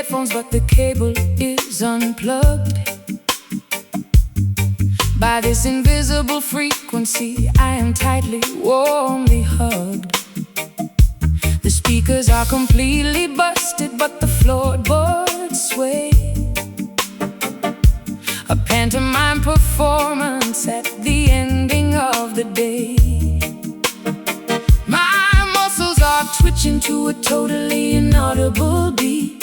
headphones, but the cable is unplugged. By this invisible frequency, I am tightly, warmly hugged. The speakers are completely busted, but the floorboards sway. A pantomime performance at the ending of the day. My muscles are twitching to a totally inaudible beat,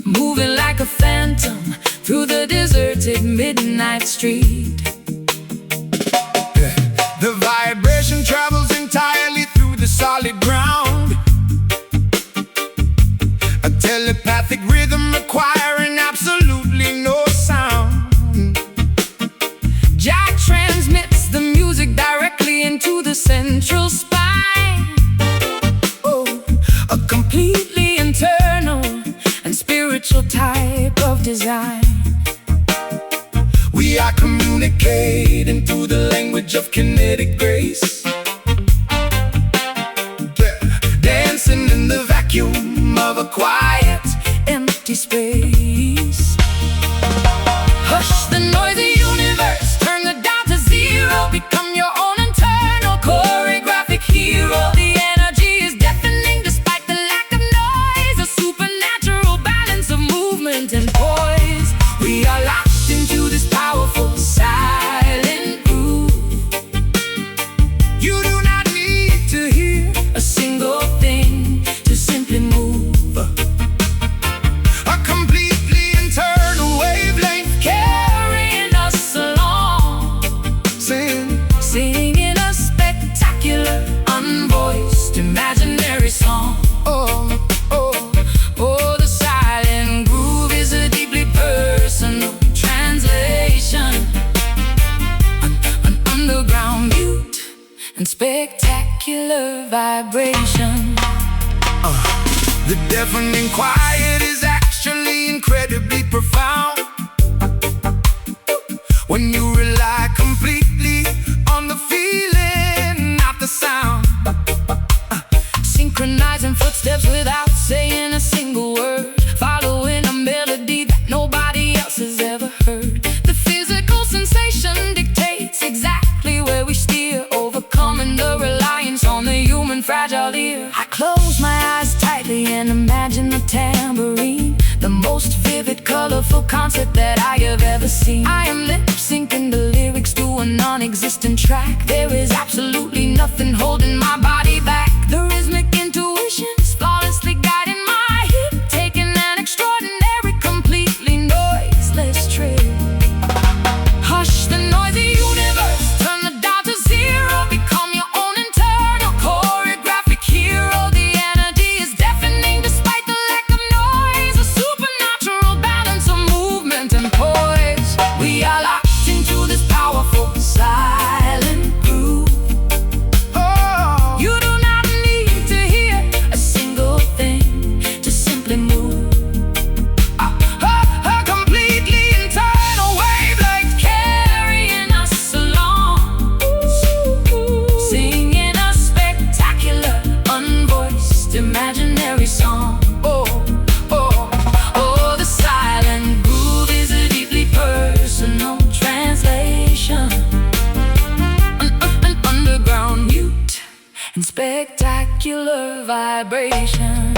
moving like a phantom through the deserted midnight street. The vibration travels entirely through the solid ground, a telepathic rhythm requiring absolutely no sound. Jack transmits the music directly into the central spine. Oh, a completely internal and spiritual type of design. We are communicating through the language of kinetic grace, dancing in the vacuum of a quiet, empty space. Hush the noisy universe, turn the dial to zero, become your own internal choreographic hero. The energy is deafening despite the lack of noise, a supernatural balance of movement and poise. We are locked into this powerful silent groove. You do not need to hear A single thing to simply move. a completely internal wavelength, Carrying us along, singing a spectacular, unvoiced, imaginary song. oh, oh. Oh, the silent groove is a deeply personal translation, an underground mute and spectacular vibration. The deafening quiet is actually incredibly profound when you rely completely on the feeling, not the sound. Synchronizing footsteps without saying a single word, following a melody that nobody else has ever heard. The physical sensation dictates exactly where we steer, overcoming the reliance on the human fragile ear. I close my eyes tightly and imagine the tambourine, the most vivid, colorful concert that I have ever seen. I am lip-syncing the lyrics to a non-existent track. There is absolutely nothing holding my body back. The rhythmic intuition is flawlessly guiding my hip, taking an extraordinary, completely noiseless trip. Hush the noisy universe, turn the dial to zero, become your own internal choreographic hero. The energy is deafening despite the lack of noise, a supernatural balance of movement and poise. We are locked into this powerful silent groove. Oh, You do not need to hear a single thing to simply move. a completely internal wavelength, Carrying us along, singing a spectacular, unvoiced, imaginary song. oh, oh. Oh, the silent groove is a deeply personal translation, an underground mute and spectacular vibration.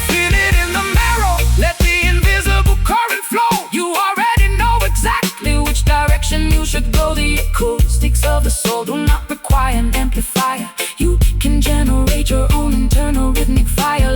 Feel it in the marrow, let the invisible current flow. You already know exactly which direction you should go. The acoustics of the soul do not require an amplifier. You can generate your own internal rhythmic fire.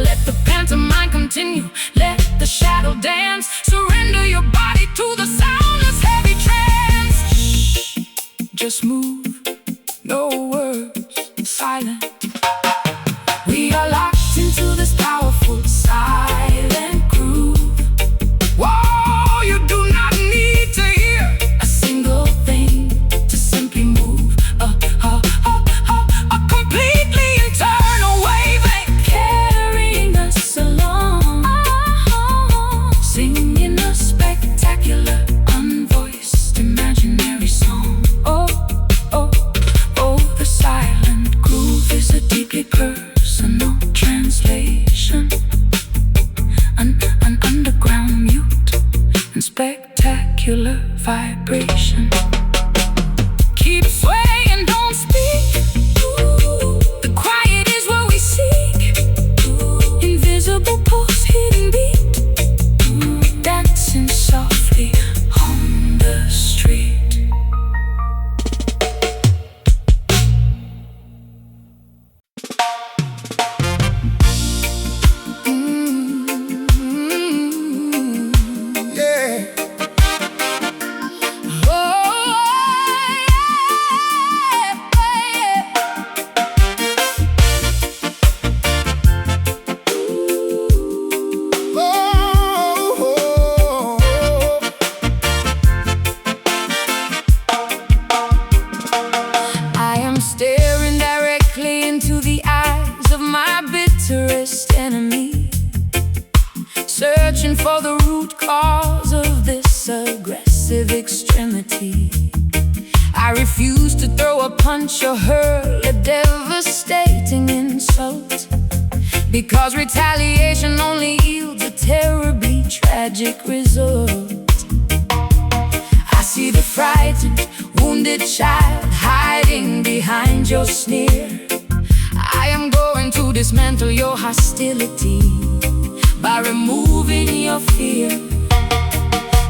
vibration. Keep swaying, don't speak. The quiet is what we seek. Invisible pulse, hidden beat, dancing softly on the street. Staring directly into the eyes of my bitterest enemy, searching for the root cause of this aggressive extremity. I refuse to throw a punch or hurl a devastating insult, because retaliation only yields a terribly tragic result. I see the frightened, wounded child hiding behind your sneer. I am going to dismantle your hostility by removing your fear.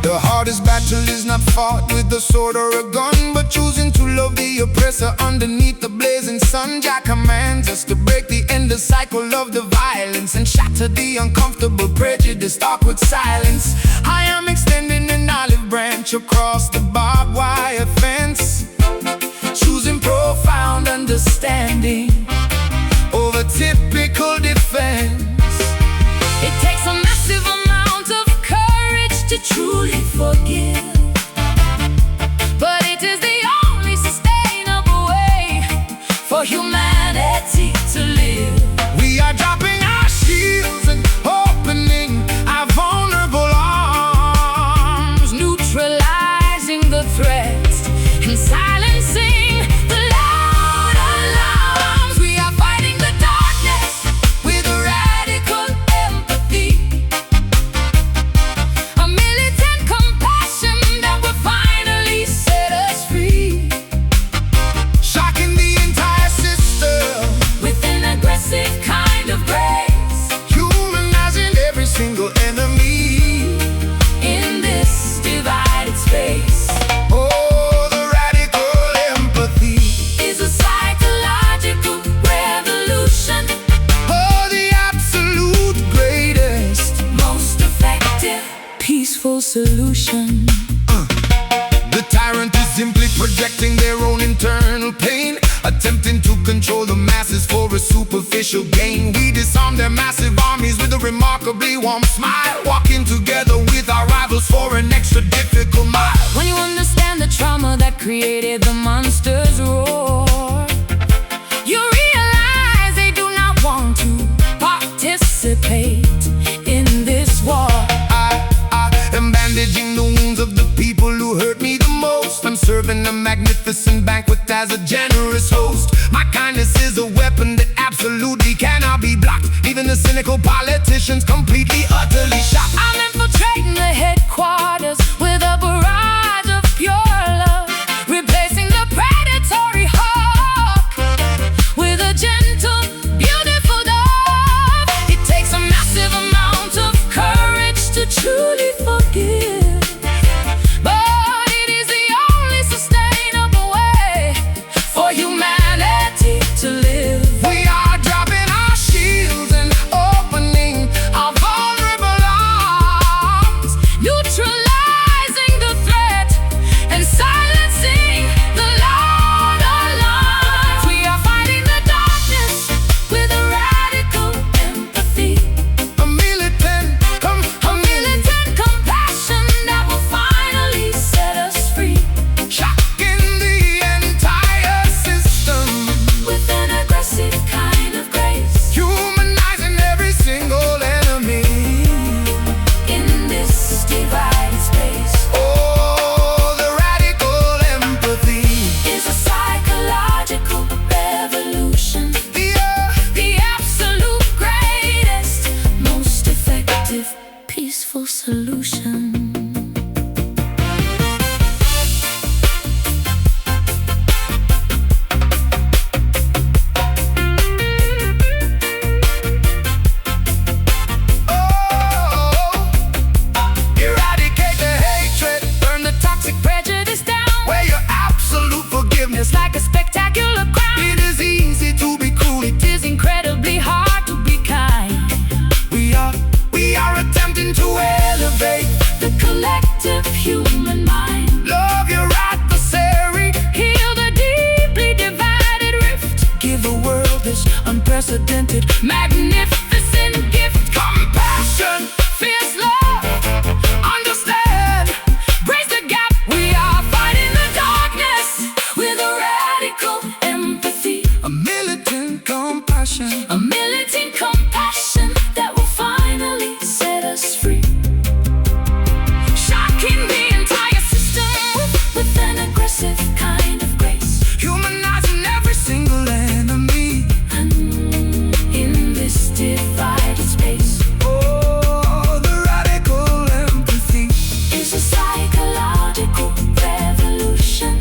The hardest battle is not fought with a sword or a gun, but choosing to love the oppressor underneath the blazing sun. Jah commands us to break the endless cycle of the violence and shatter the uncomfortable prejudice talk with silence. I am extending an olive branch across the barbed wire fence, choosing profound understanding over typical defense. It takes a massive amount of courage to truly forgive, but it is the only sustainable way for humanity to live. We are dropping our shields and opening our vulnerable arms, neutralizing the threats and silencing the loud alarms. We are fighting the darkness with a radical empathy, a militant compassion that will finally set us free, shocking the entire system with an aggressive kind of grace, humanizing every single enemy in this divided space. Oh, the radical empathy. Is a psychological revolution, Oh, the absolute greatest. most effective, peaceful solution. The tyrant is simply projecting their own internal pain, attempting to control the masses for a superficial gain. We disarm their massive armies with a remarkably warm smile, walking together with our rivals for an extra difficult mile. When you understand the trauma that created the monster's roar, you realize they do not want to participate in this war. I am bandaging the wounds of the people who hurt me the most. I'm serving a magnificent banquet as a generous host. My kindness is a weapon that absolutely cannot be blocked. Even the cynical politicians completely, utterly shocked. I'm infiltrating the headquarters with a barrage of pure love, replacing the predatory hawk with a gentle, beautiful dove. It takes a massive amount of courage to truly forgive, but it is the only sustainable way for humanity to live. We are dropping our shields and opening our vulnerable arms, Neutralizing the threat and silencing the loud alarms. We are fighting the darkness with a radical empathy, a militant a militant compassion that will finally set us free, shocking the entire system, with an aggressive kind of grace, humanizing every single enemy. in this divided space. Oh, the radical empathy. Is a psychological revolution, The the absolute greatest, most effective, peaceful solution. magnificent gift, compassion, fierce love, understand, brace the gap. We are fighting the darkness with a radical empathy, a militant compassion, a militant compassion that will finally set us free. Shocking the entire system with an aggressive kind of grace, humanizing every single enemy in this divided space. Oh, the radical empathy Is a psychological revolution,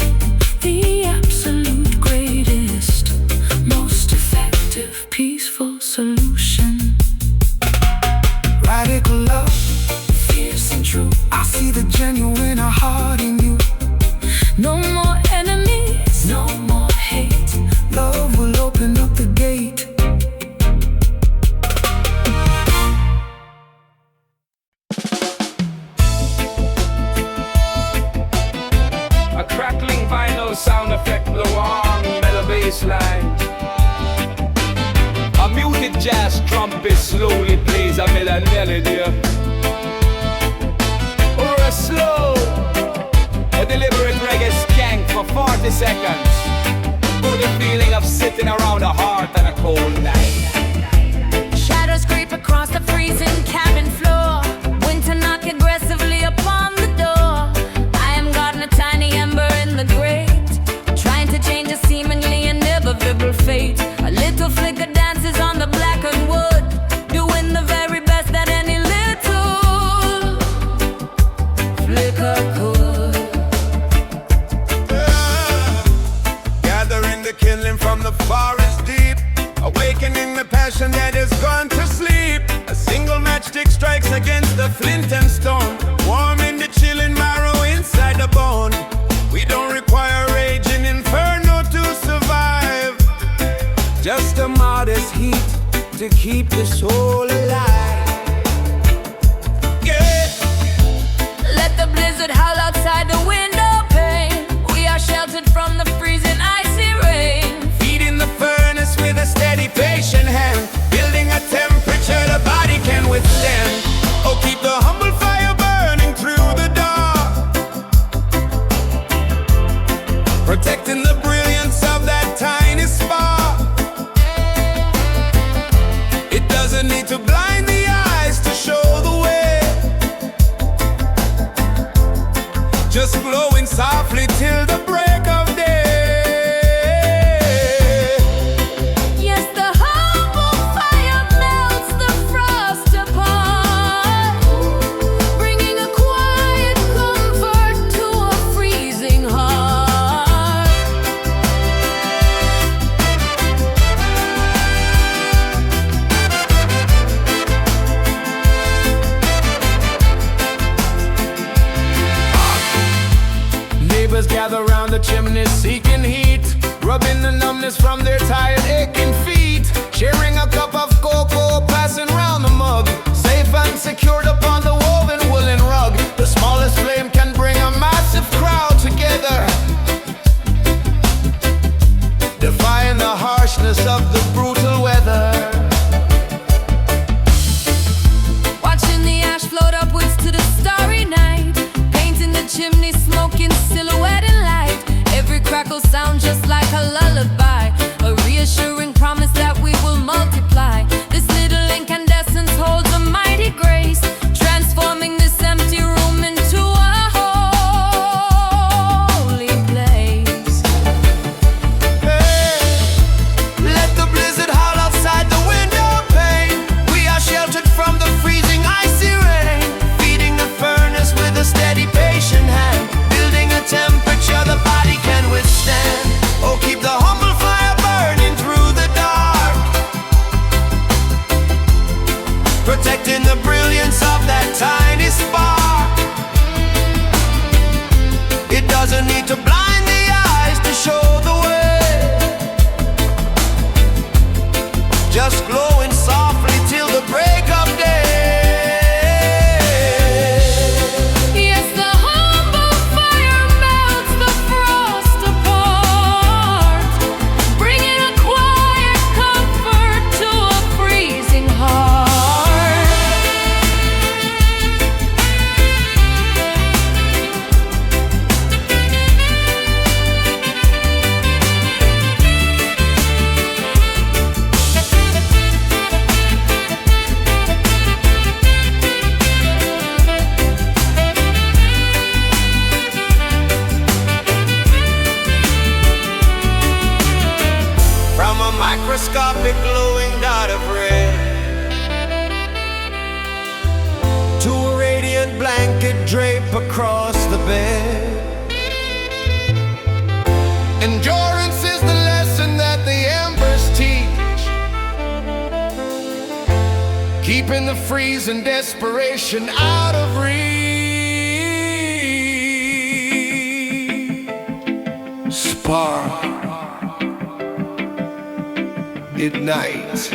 the absolute greatest, most effective, peaceful solution. radical love. Fierce and true, I see the genuine heart in you. no more enemies, no more hate. Love will open up the gate. A crackling vinyl sound effect, blow on metal bass line. A muted jazz trumpet slowly plays a melody. Or a slow, a deliberate reggae skank for 40 seconds. For the feeling of sitting around a hearth on a cold night. Shadows creep across the freezing cabin floor. Winter knock aggressively upon the door. I am guarding a tiny ember in the grate, trying to change a seemingly inevitable fate. A little flicker dances on the blackened wood, doing the very best that any little flicker could. Gathering the killing from the forest deep, awakening the passion that has gone to sleep. A single matchstick strikes against the flint and stone, warming the chilling marrow inside the bone. We don't require raging inferno to survive, just a modest heat to keep the soul alive. Yeah. Let the blizzard howl outside the window pane. We are sheltered from the freezing icy rain. Feeding the furnace with a steady, patient hand, building a temperature the body can withstand. Oh, keep the humble fire burning through the dark, protecting the brilliance of that tiny spark. It doesn't need to blind the eyes to show the way, just glowing softly till the break of day. Yes, the humble fire melts the frost apart, bringing a quiet comfort to a freezing heart. Neighbors gather round the chimney seeking heat, rubbing the numbness from their tired aching feet, sharing a cup of cocoa, passing round the mug, safe and secured upon the woven woolen rug. The smallest flame can bring a massive crowd together, defying the harshness of the brutal weather. Watching the ash float upwards to the starry night, painting the chimney smoke in silhouette and light. Every crackle sound just like a lullaby, a reassuring promise that we will multiply. This little incandescence holds a mighty grace, transforming this empty room into a holy place. Hey, let the blizzard howl outside the window pane. We are sheltered from the freezing icy rain, feeding the furnace with a steady, patient hand, building a temperature the body can withstand. Oh, keep the humble fire burning through the dark, protecting the brilliance of that tiny spark. It doesn't need to blind the eyes to show the way, just glowing softly till the break of day. Yes, the humble fire melts the frost apart, bringing a quiet comfort to a free in the freeze and desperation out of reach. Spark, ignite,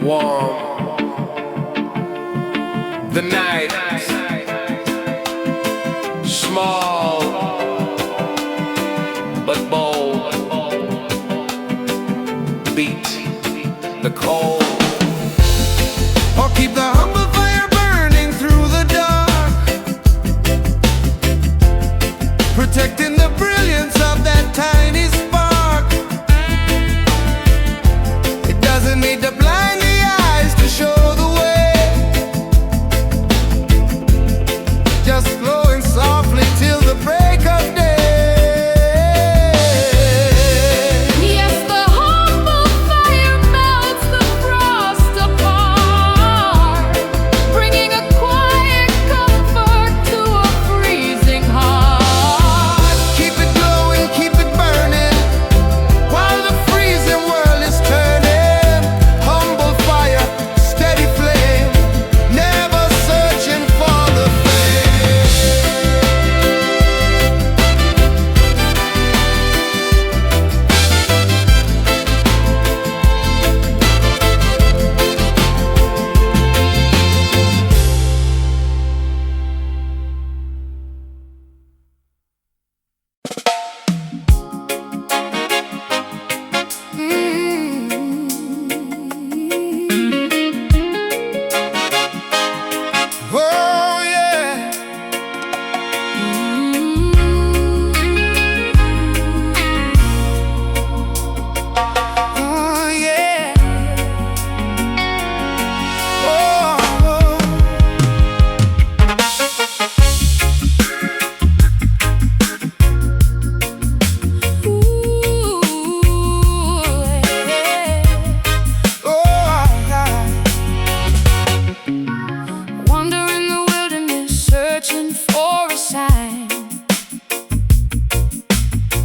warm the night. Small but bold, beat the cold. Or keep the humble fire burning through the dark, protecting the brilliance of that tiny spark. It doesn't need to blind the eyes to show the way, just glowing softly till the break of day.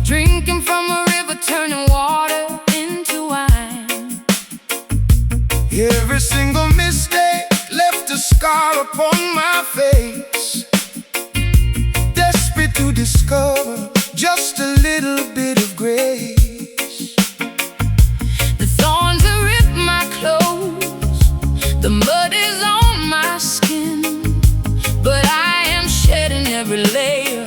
Drinking from a river, turning water into wine. Every single mistake left a scar upon my face. Desperate to discover just a little bit of grace. The thorns have ripped my clothes, the mud is on my skin, but I am shedding every layer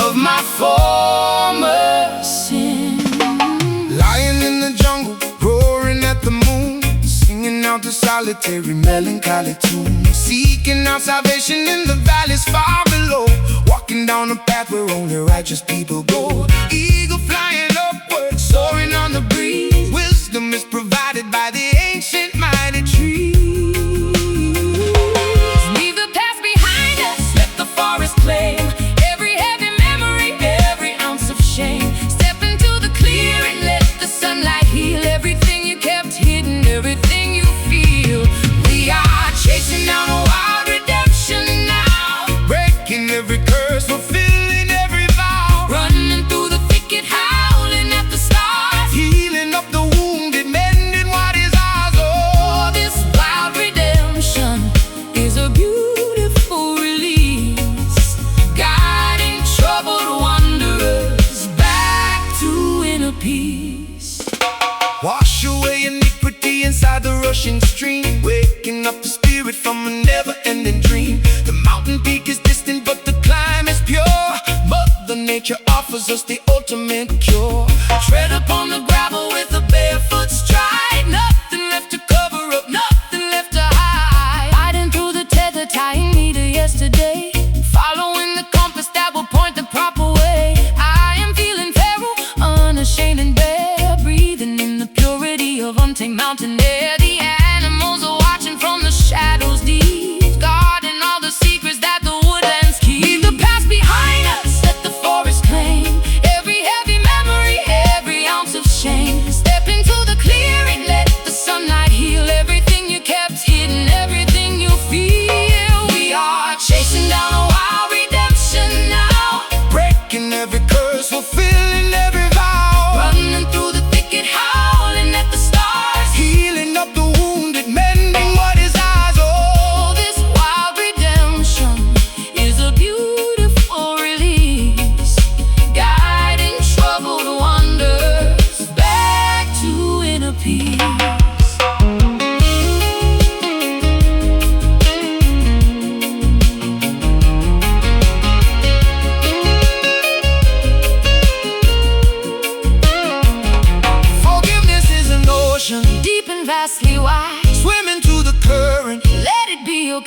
of my former sin. Lying in the jungle, roaring at the moon, singing out the solitary melancholy tune, seeking out salvation in the valleys far below, walking down a path where only righteous people go. Eagle flying upward, soaring on the breeze, wisdom is provided by the ancient mighty trees. Leave the past behind us, let the forest claim every heavy memory, every ounce of shame. Step into the clearing, let the sunlight heal everything you kept hidden, everything you feel. We are chasing down a wild redemption now, breaking every curse, fulfilling every vow, running through the thicket, howling at the stars, healing up the wounded, mending what is ours. Oh, this wild redemption is a beautiful release, guiding troubled wanderers back to inner peace. Wash away iniquity inside the rushing stream, waking up the spirit from a never-ending dream. The mountain peak is distant, but the climb is pure. Mother Nature offers us the ultimate cure. Tread upon the gravel with a barefoot stride, nothing left to cover up, nothing left to hide. Hiding through the tether, tying me to yesterday, following the compass that will point the proper way. I am feeling feral, unashamed and bare, breathing in the purity of untamed mountain air. The animals are watching from the shadows deep, guarding all the secrets that the woodlands keep. Leave the past behind us, let the forest claim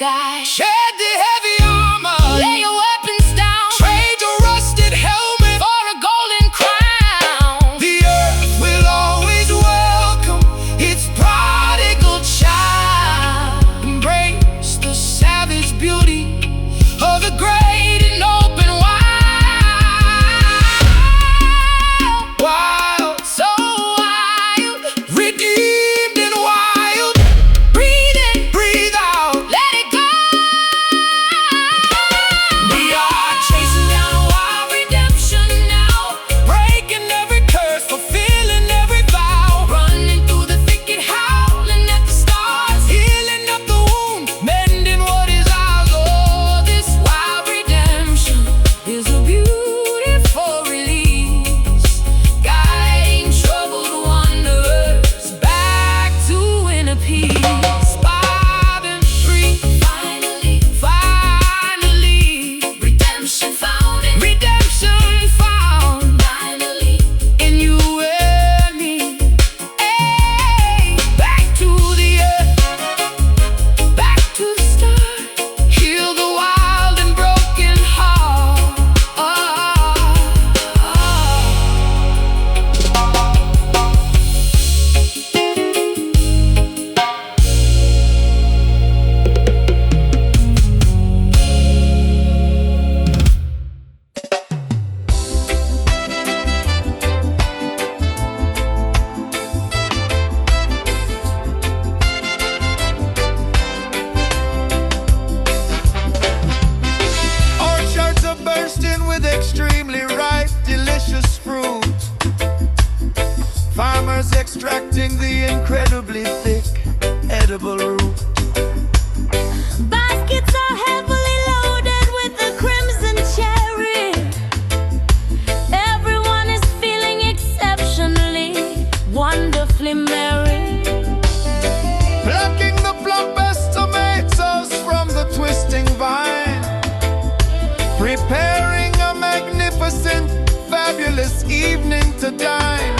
sky. Shed the heavy armor, Lay your weapons down, trade your rusted helmet for a golden crown. The earth will always welcome its prodigal child. Embrace the savage beauty of the great and open wild. Wild, So wild, redeemed and wild. breathe in, Breathe out. let it go. We are chasing down wild redemption now, breaking every curse, fulfilling every vow. Running through the thicket, howling at the stars, Healing up the wound, mending what is ours. oh, this wild redemption is a beautiful release, guiding troubled wanderers back to inner peace. Five and three, Finally, finally, redemption found in redemption found finally. in you and me. Hey, back to the earth, Back to the start, heal the wild and broken heart. Orchards are bursting with extremely ripe, delicious fruit. Farmers extracting the incredibly thick, edible root. Baskets are heavily loaded with the crimson cherry. Everyone is feeling exceptionally, wonderfully merry. Plucking the plumpest tomatoes from the twisting vine. Preparing a magnificent, fabulous evening to dine.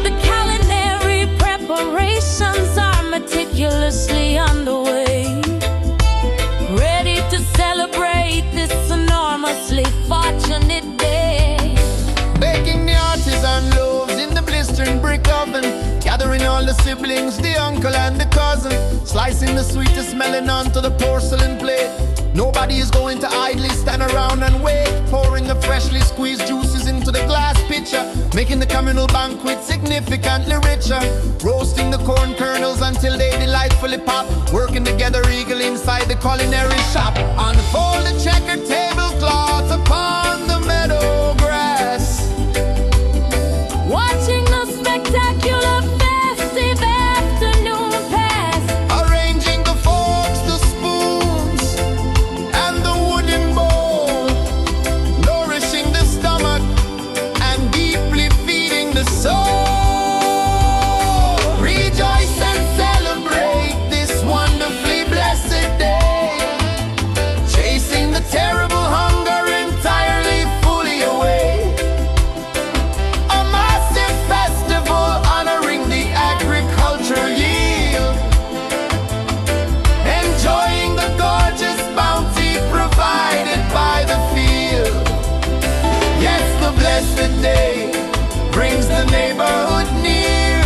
The culinary preparations are meticulously underway, ready to celebrate this enormously fortunate day. Baking the artisan loaves in the blistering brick oven. Gathering all the siblings, the uncle and the cousin. Slicing the sweetest melon onto the porcelain plate. Nobody is going to idly stand around and wait. Pouring the freshly squeezed juices into the glass pitcher, making the communal banquet significantly richer. Roasting the corn kernels until they delightfully pop. Working together eagerly inside the culinary shop. Unfold the checkered tablecloth upon the meadow grass. Watching the spectacular festive afternoon pass. Arranging the forks, the spoons, and the wooden bowl. Nourishing the stomach and deeply feeding the soul. Rejoice and celebrate this wonderfully blessed day. Chasing the terrible hunger entirely, fully away. A massive festival honoring the agricultural yield. Enjoying the gorgeous bounty provided by the field. Yes, the blessed day brings the neighborhood near,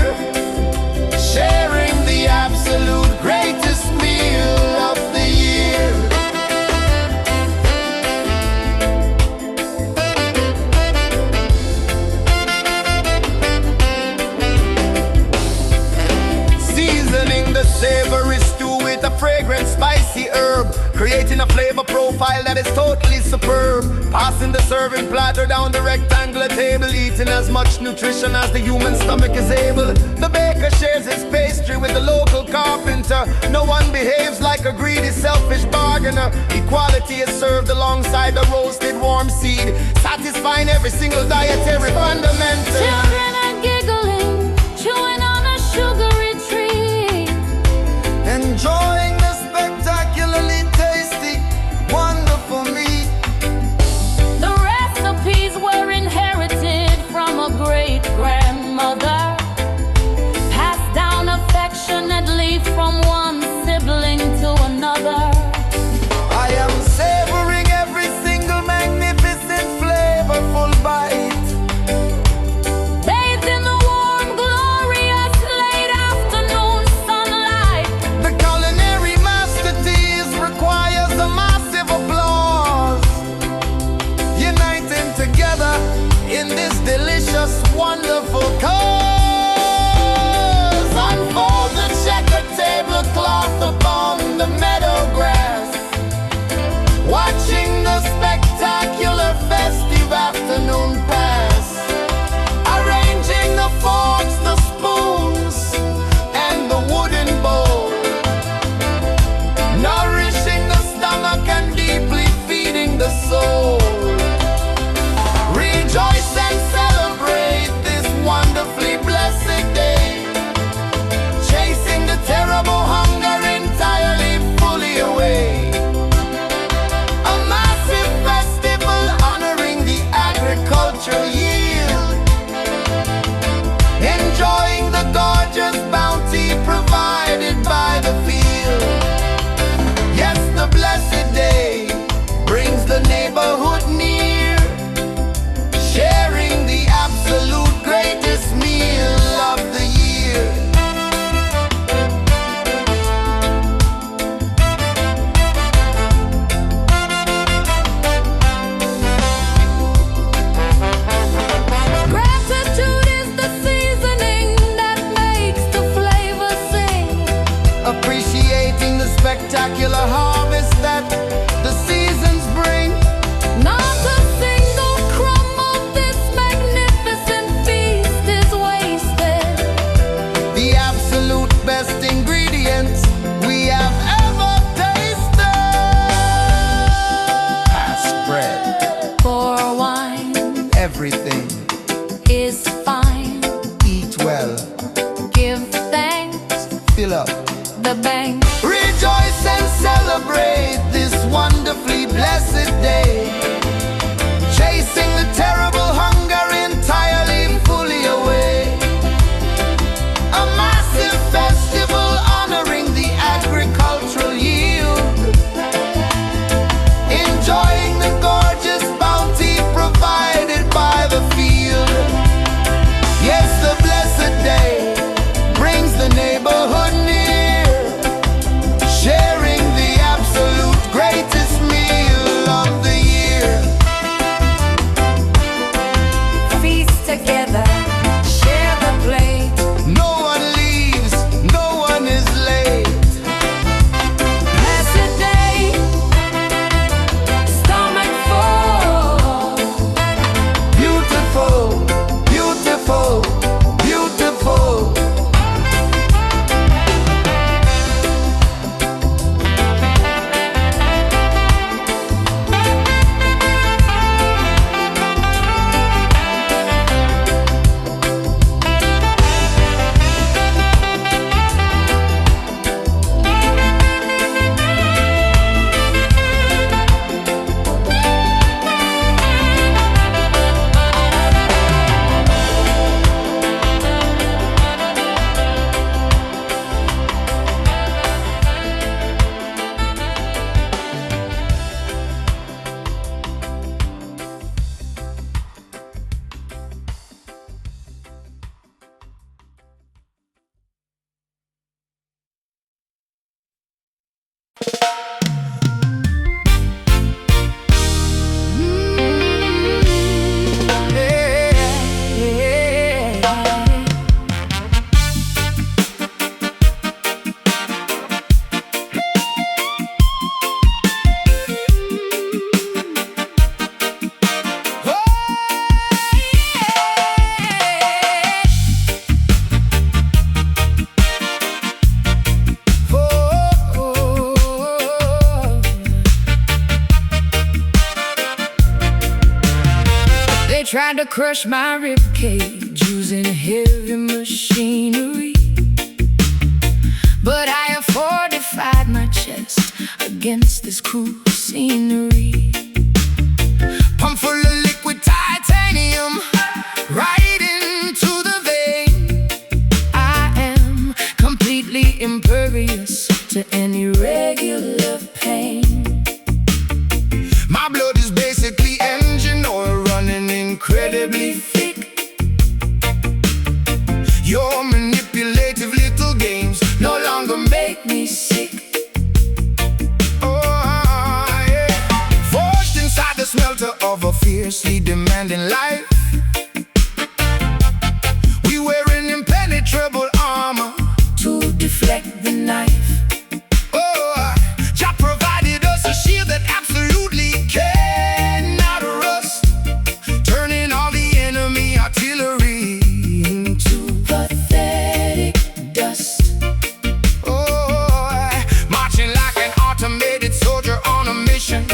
sharing the absolute greatest meal of the year. Seasoning the savory stew with a fragrant spicy herb, creating a flavor profile that is totally superb. Passing the serving platter down the rectangular table, eating as much nutrition as the human stomach is able. The baker shares his pastry with the local carpenter. No one behaves like a greedy, selfish bargainer. Equality is served alongside the roasted warm seed, satisfying every single dietary fundamental. Children are giggling, chewing on a sugary treat. Enjoying the spectacularly tasty, wonderful meat. The recipes were inherited from a great-grandmother, passed down affectionately from one sibling to another. awaiting the spectacular harvest that the seasons bring. Not a single crumb of this magnificent feast is wasted. The absolute best ingredients we have ever tasted. Pass bread, For wine everything. is fine. Eat well, Give thanks, fill up. the bank. Rejoice and celebrate this wonderfully blessed day. Chasing the terrible hunger entirely, fully away. A massive festival honoring the agricultural yield. Enjoying the gorgeous bounty provided by the field. Yes, the blessed day brings the neighborhood near, sharing the absolute greatest meal of the year. Feast together, share the plate. No one leaves, no one is late. Blessed day, stomach full. Beautiful, beautiful, beautiful. They tried to crush my rib cage using heavy machinery, but I have fortified my chest against this cruel scenery. Pump full of liquid titanium, right into the vein. I am completely impervious to any regular pain. My blood is basically engine oil running incredibly thick. Your manipulative little games no longer make me sick. Oh, yeah. Forged inside the smelter of a fiercely demanding life, we wear an impenetrable armor To deflect the knife, Oh, Jah provided us a shield that absolutely cannot rust, turning all the enemy artillery into pathetic dust. oh, marching like an automated soldier on a mission,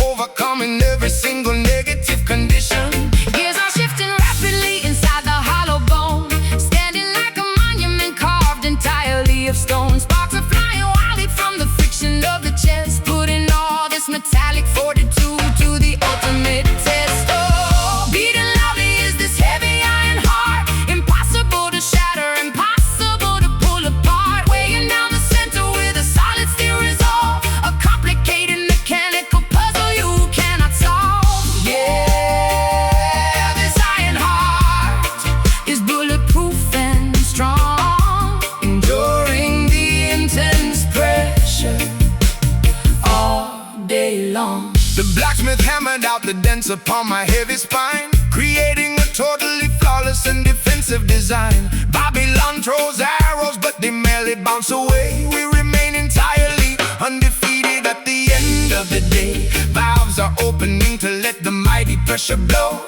overcoming every single negative condition. Gears are shifting rapidly inside the hollow bone, standing like a monument carved entirely of stone. Sparks are flying wildly from the friction of the chest, putting all this metallic fortitude to the ultimate test. Oh, beating loudly is this heavy iron heart, impossible to shatter, impossible to pull apart, weighing down the center with a solid steel resolve, a complicated mechanical puzzle you cannot solve. Yeah, this iron heart is bulletproof and strong, enduring the intense pressure all day long. The blacksmith hammered out the dents upon my heavy spine, creating a totally flawless and defensive design. Babylon throws arrows, but they merely bounce away. We remain entirely pressure blow.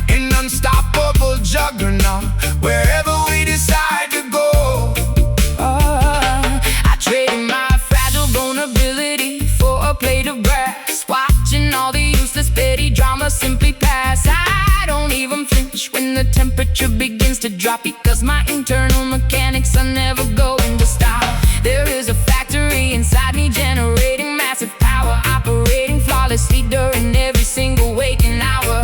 An unstoppable juggernaut, wherever we decide to go. I traded my fragile vulnerability for a plate of grass, watching all the useless petty drama simply pass. I don't even flinch when the temperature begins to drop, because my internal mechanics are never going to stop. There is a factory inside me generating massive power, operating flawlessly during every single waking hour.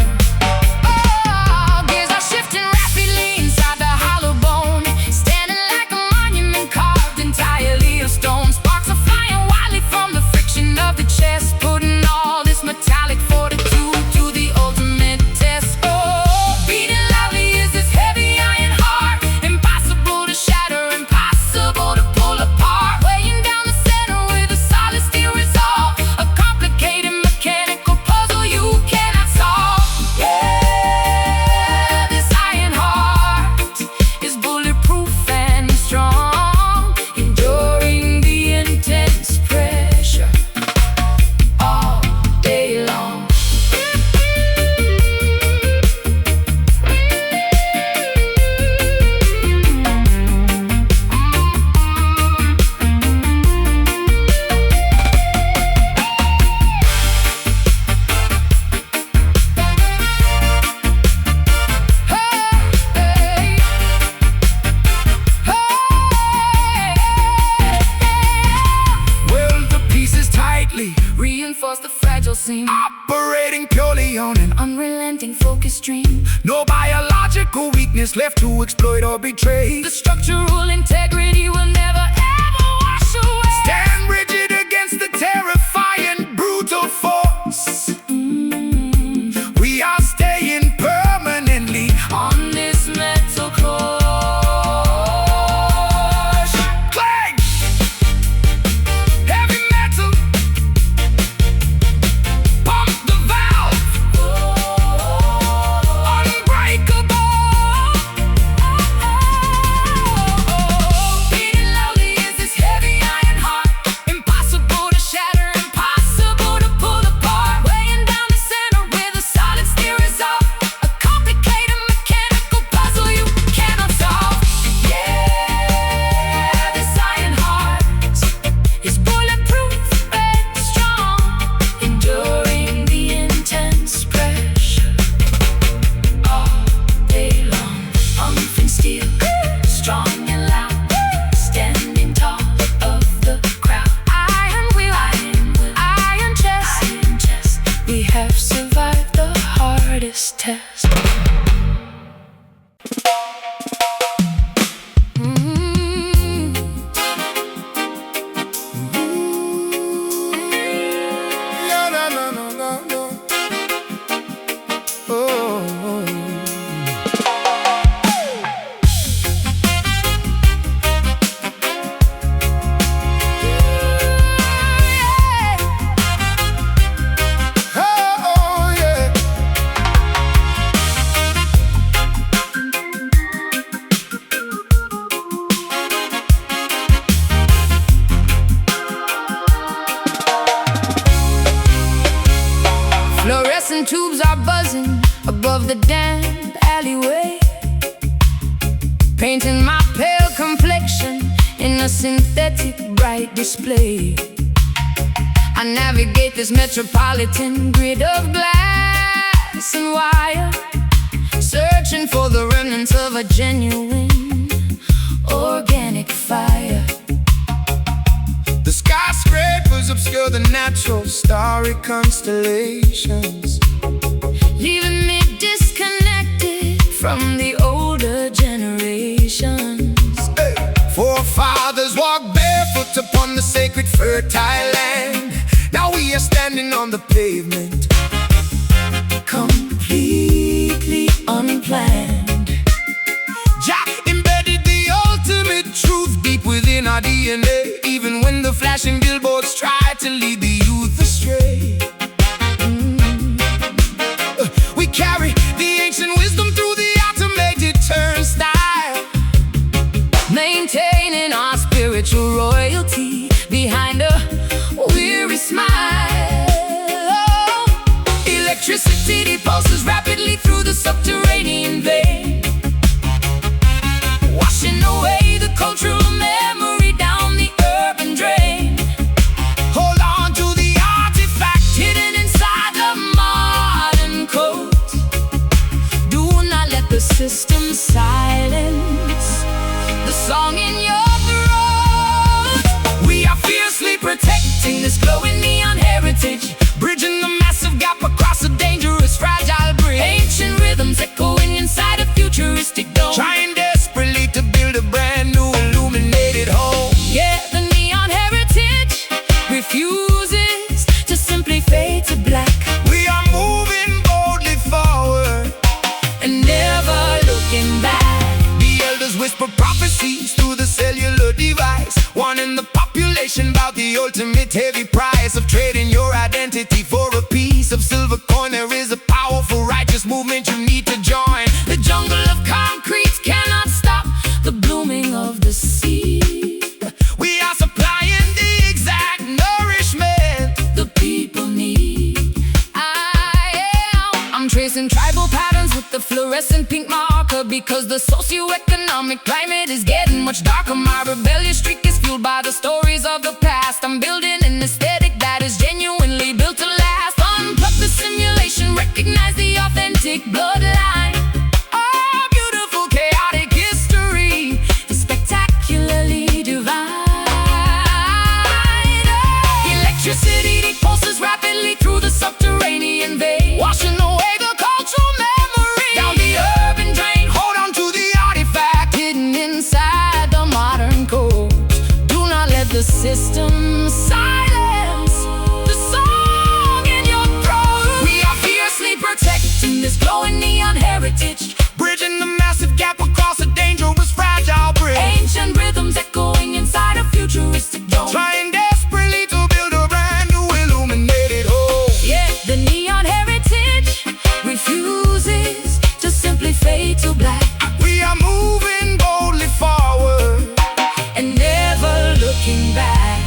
Gears are shifting rapidly inside the hollow bone, standing like a monument carved entirely of stone. Sparks are flying wildly from the friction of the chest, putting all this metallic fortitude to the ultimate test. Beating loudly is this heavy iron heart, impossible to shatter, impossible to pull apart. Weighing down the center with a solid steel resolve, a complicated mechanical puzzle you cannot solve. Yeah, this iron heart is bulletproof and strong, enduring the intense pressure all day long. Weld the pieces tightly, Reinforce the fragile seam, operating purely on an unrelenting focus stream. no biological weakness left to exploit or betray. The structural integrity will never ever wash away. Stand rigid against the terrifying brutal force. We are staying permanently On this metal core, clang. Heavy metal, pump the valve, unbreakable. beating loudly is this heavy iron heart, impossible to shatter, impossible to pull apart. Weighing down the center with a solid steel resolve, a complicated mechanical puzzle you cannot solve. Yeah, this iron heart is bulletproof and strong, enduring the intense pressure all day long. Umping steel, strong and loud, standing tall of the crowd. Iron will, iron chest, we have survived the hardest test. No, no, no, no, no, no. Oh. Oh, yeah. Fluorescent tubes are buzzing above the damp alleyway, painting my pale complexion in a synthetic bright display. I navigate this metropolitan grid of glass and wire, searching for the remnants of a genuine organic fire. The skyscrapers obscure the natural starry constellations, leaving me disconnected from the older generations. hey. Forefathers walked barefoot upon the sacred fertile land. Now we are standing on the pavement, Completely unplanned. Jack embedded the ultimate truth deep within our DNA, even when the flashing billboards try to lead the youth astray. We carry the ancient wisdom through the automated turnstile, Maintaining our spiritual royalty behind a weary smile. Electricity the ultimate heavy price of trading your identity for a piece of silver coin. There is a powerful righteous movement you need to join. The jungle of concrete cannot stop the blooming of the seed. We are supplying the exact nourishment The people need. I'm tracing tribal patterns with the fluorescent pink marker, because the socioeconomic climate is getting much darker. My rebellious streak is fueled by the stories of the past. I'm building an aesthetic that is genuinely built to last. Unplug the simulation, recognize the authentic bloodline. Oh, beautiful chaotic history is spectacularly divine. Electricity pulses rapidly through the subterranean vein, washing away the cultural memory down the urban drain. Hold on to the artifact Hidden inside the modern code. Do not let the system silence the song in your throat. We are fiercely protecting this glowing neon heritage, bridging the massive gap across a dangerous fragile bridge. ancient rhythms echoing inside a futuristic dome. Trying desperately to build a brand new illuminated home. Yeah, the neon heritage refuses to simply fade to black, We are moving boldly forward. and never looking back.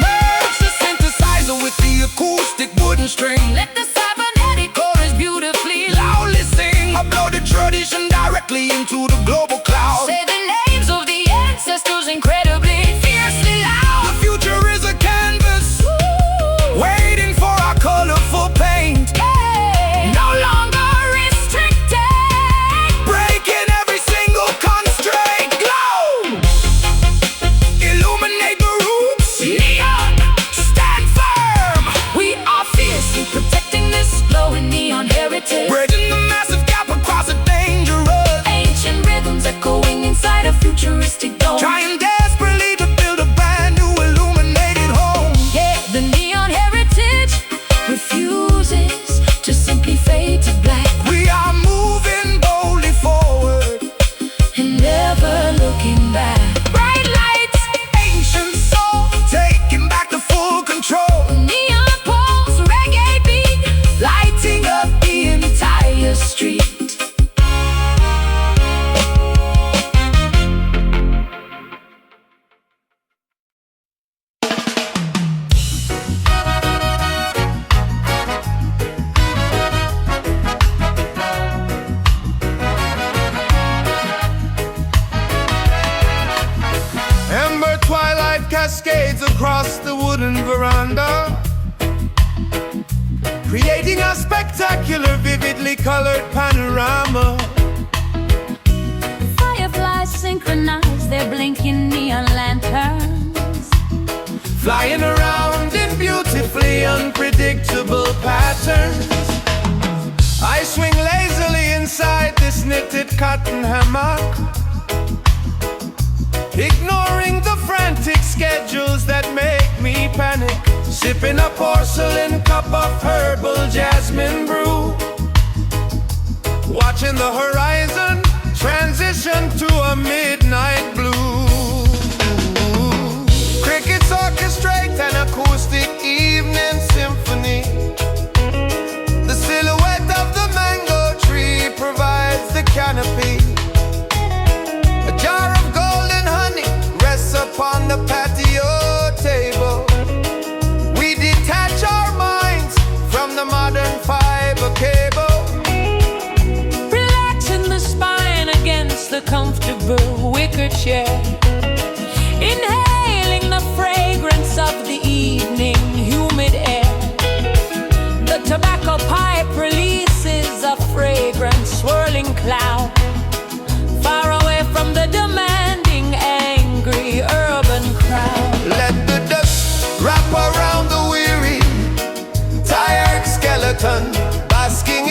Merge the synthesizer with the acoustic wooden string. Let the cybernetic chorus beautifully Loudly sing, upload the tradition directly into the global cloud. say the names of the ancestors incredibly fiercely The loud. future is a canvas, waiting for our colorful paint. Hey, no longer restricted. Breaking every single constraint. Glow! Illuminate the roots. Neon, Stand firm. we are fiercely protecting this glowing neon heritage. Bridging the massive gap across a dangerous. Ancient rhythms echoing inside a futuristic dome. Trying desperately to build a brand new illuminated home. Yeah, the neon heritage refuses to simply fade to black, We are moving boldly forward. and never looking back. Bright lights, Ancient soul, taking back the full control. neon poles, reggae beat, lighting up the entire street. Ember twilight cascades across the wooden veranda, creating a spectacular, vividly colored panorama. Fireflies synchronize their blinking neon lanterns. Flying around in beautifully unpredictable patterns. I swing lazily inside this knitted cotton hammock, ignoring the frantic schedules that make me panic. Sipping a porcelain cup of herbal jasmine brew, watching the horizon transition to a midnight blue. Crickets orchestrate an acoustic evening symphony. The silhouette of the mango tree provides the canopy. A jar of golden honey rests upon the patio table. We detach our minds from the modern fiber cable, Relaxing the spine against the comfortable wicker chair. Inhaling the fragrance of the evening humid air. The tobacco pipe releases a fragrant swirling cloud, far away from the demanding, angry urban crowd. let the dust wrap around the weary, tired skeleton, basking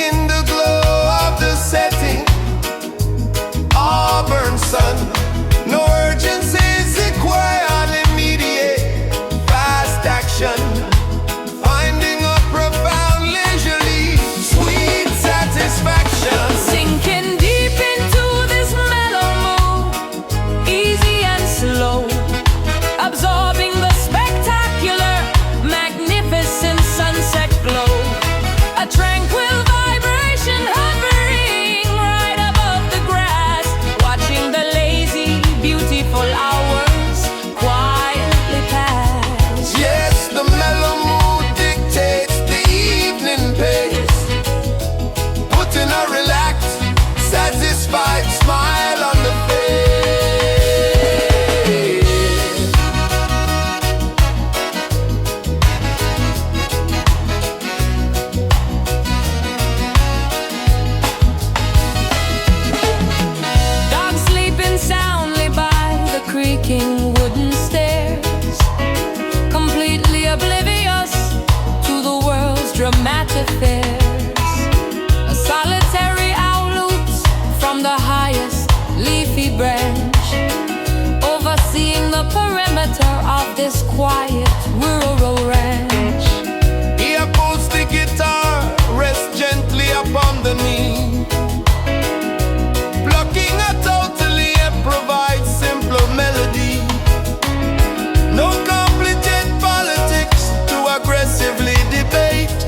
branch, overseeing the perimeter of this quiet rural ranch. The acoustic guitar rests gently upon the knee, plucking a totally improvised simple melody. No complicated politics to aggressively debate,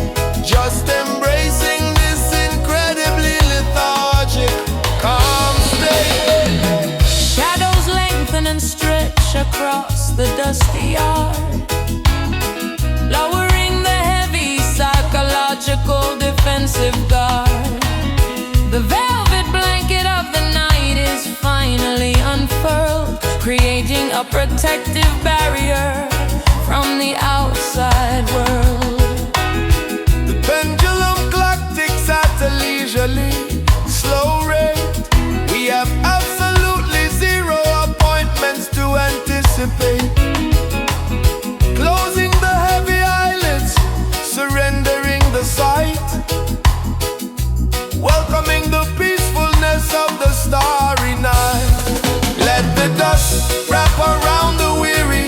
just embracing this incredibly lethargic, calm state. Shadows lengthen and stretch across the dusty yard, lowering the heavy psychological defensive guard. The velvet blanket of the night is finally unfurled, creating a protective barrier from the outside world. The pendulum clock ticks at a leisurely, slow rate. We have absolutely zero appointments to anticipate. Closing the heavy eyelids, surrendering the sight, welcoming the peacefulness of the starry night. Let the dust wrap around the weary,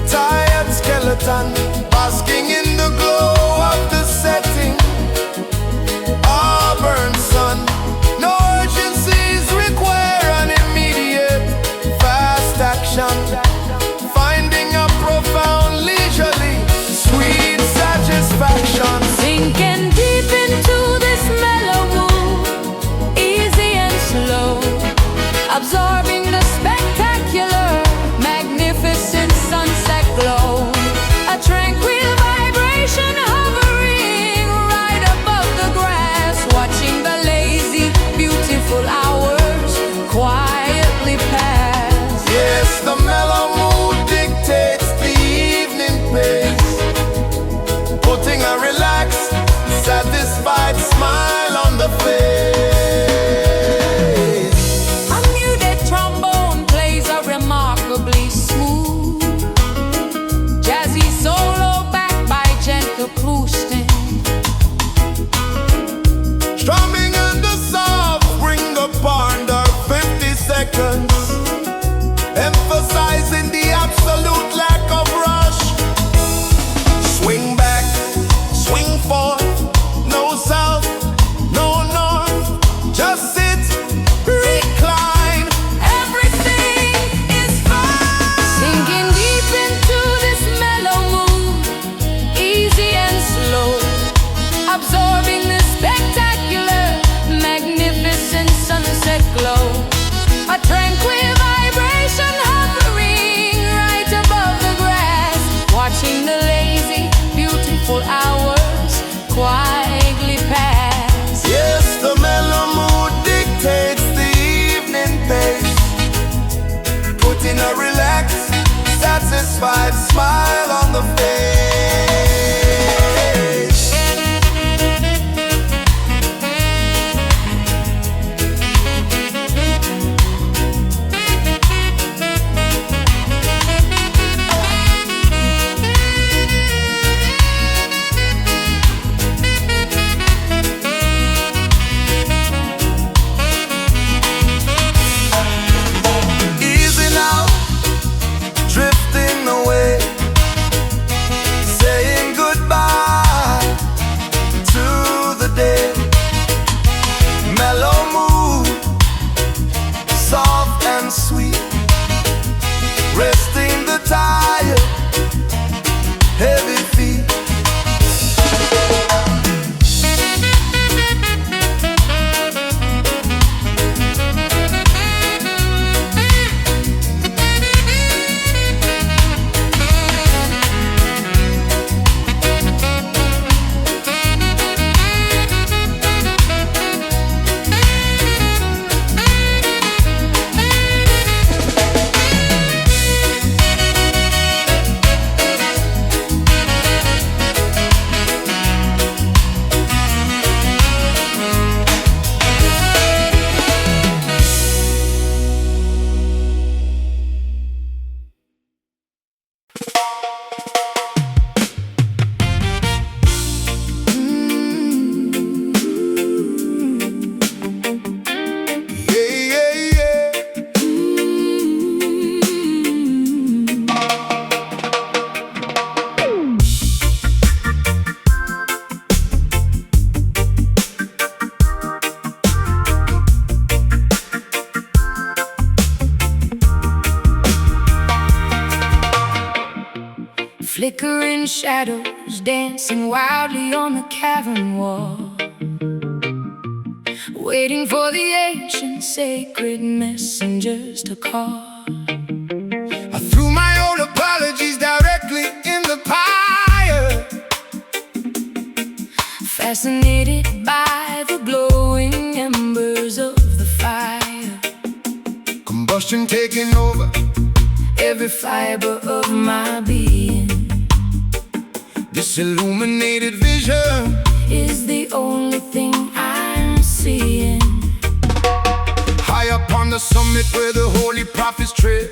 tired skeleton, basking in the glow of the setting auburn sun. No urgencies require an immediate, fast action, finding a profound, leisurely, sweet satisfaction. Sinking deep into this mellow mood, easy and slow, absorbing the spectacular, magnificent sunset glow. A tranquil vibration hovering right above the grass, watching the lazy, beautiful hours quietly pass. Yes, the mellow mood dictates the evening pace, putting a relaxed, satisfied smile on the face. A muted trombone plays a remarkably smooth, jazzy solo backed by gentle acoustic. Strumming and the soft bring up under 50 seconds, emphasizing the absolute lack of rush. Swing back, swing forth, no south, no north, just sit, recline. Everything is fine. Sinking deep into this mellow mood, easy and slow, absorbing the spectacular, magnificent sunset glow. A tranquil Flickering shadows dancing wildly on the cavern wall, waiting for the ancient sacred messengers to call. I threw my old apologies directly in the pyre, fascinated by the glowing embers of the fire, combustion taking over every fiber of my being. This illuminated vision is the only thing I'm seeing. high up on the summit where the holy prophets tread,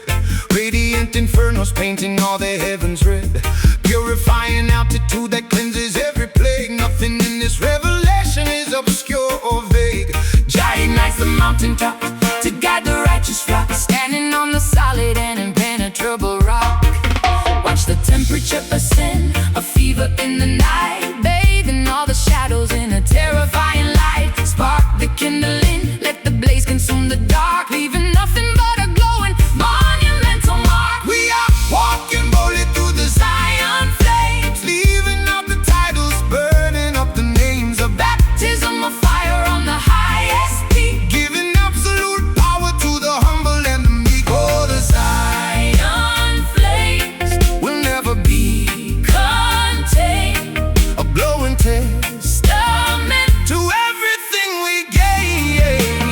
radiant infernos painting all the heavens red, purifying altitude that cleanses every plague. Nothing in this revelation is obscure or vague. Jah ignites the mountaintop to guide the righteous flock, standing on the solid and impenetrable rock. Watch the temperature ascend, a fever in the night, bathing all the shadows in a terrifying light. Spark the kindling, let the blaze consume the dark, leaving nothing but a glowing monumental mark. We are walking boldly through the Zion flames, leaving out the titles, burning up the names of Baptism of fire on the highest peak, giving absolute power to the humble and the meek. Oh, the Zion flames will never be contained, a glowing testament testament to everything we gain.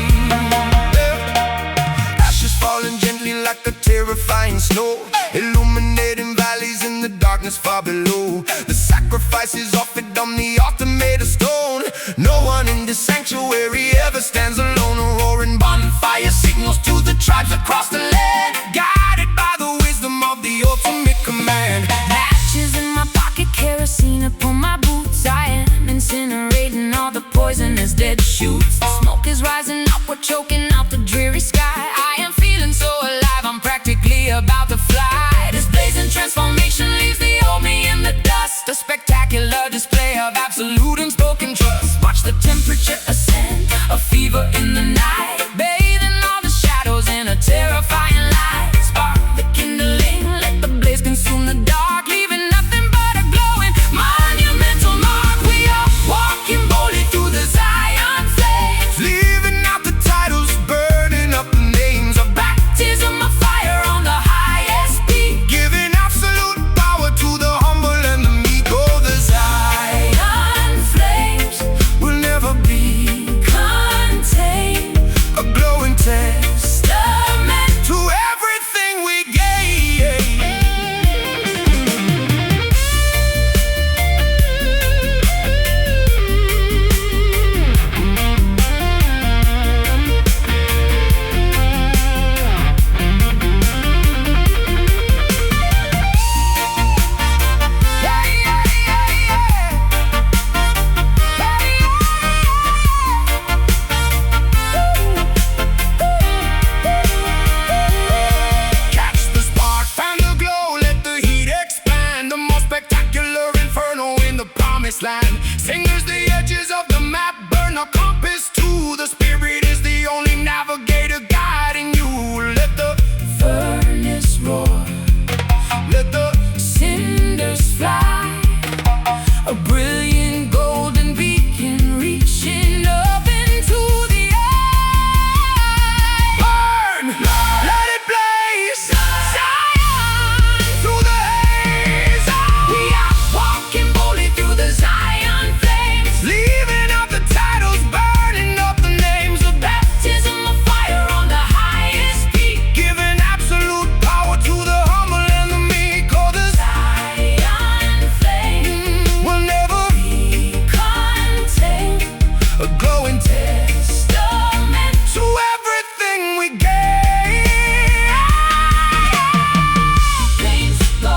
Ashes falling gently like a terrifying snow, illuminating valleys in the darkness far below. The sacrifice is offered on the altar made of stone. No one in this sanctuary ever stands alone. A roaring bonfire signals to the tribes across the land, guided by the wisdom of the ultimate command. Matches in my pocket, kerosene upon my boots. I am incinerating all the poisonous dead shoots. The smoke is rising upward, choking out the dreary sky. I am feeling so alive, I'm practically about to fly. This blazing transformation leaves the old me in the dust, a spectacular display of absolute unspoken trust. Watch the temperature ascend, a fever in the night, bathing all the shadows in a terrifying light. Spark the kindling, let the blaze consume the dark, leaving nothing but a glowing monumental mark. We are walking boldly through the Zion flames, Leaving out the titles, burning up the names of baptism of fire on the highest peak, giving absolute power to the humble and the meek. Oh, the Zion flames will never be contained, a glowing testament to everything we gain. Catch the spark, find the glow, let the heat expand. The most spectacular inferno in the promised land. Singers the edges of the map, burn a compass too. The spirit is the only navigator guiding you. Let the furnace roar, let the cinders fly, a brilliant golden beacon reaching up into the eye. burn, let it blaze. Zion through the haze. We are walking boldly through the Zion flames, Leaving out the titles, burning up the names of baptism of fire on the highest peak, giving absolute power to the humble and the meek. Oh, the Zion flames will never be contained, a glowing testament to everything we gain. flames go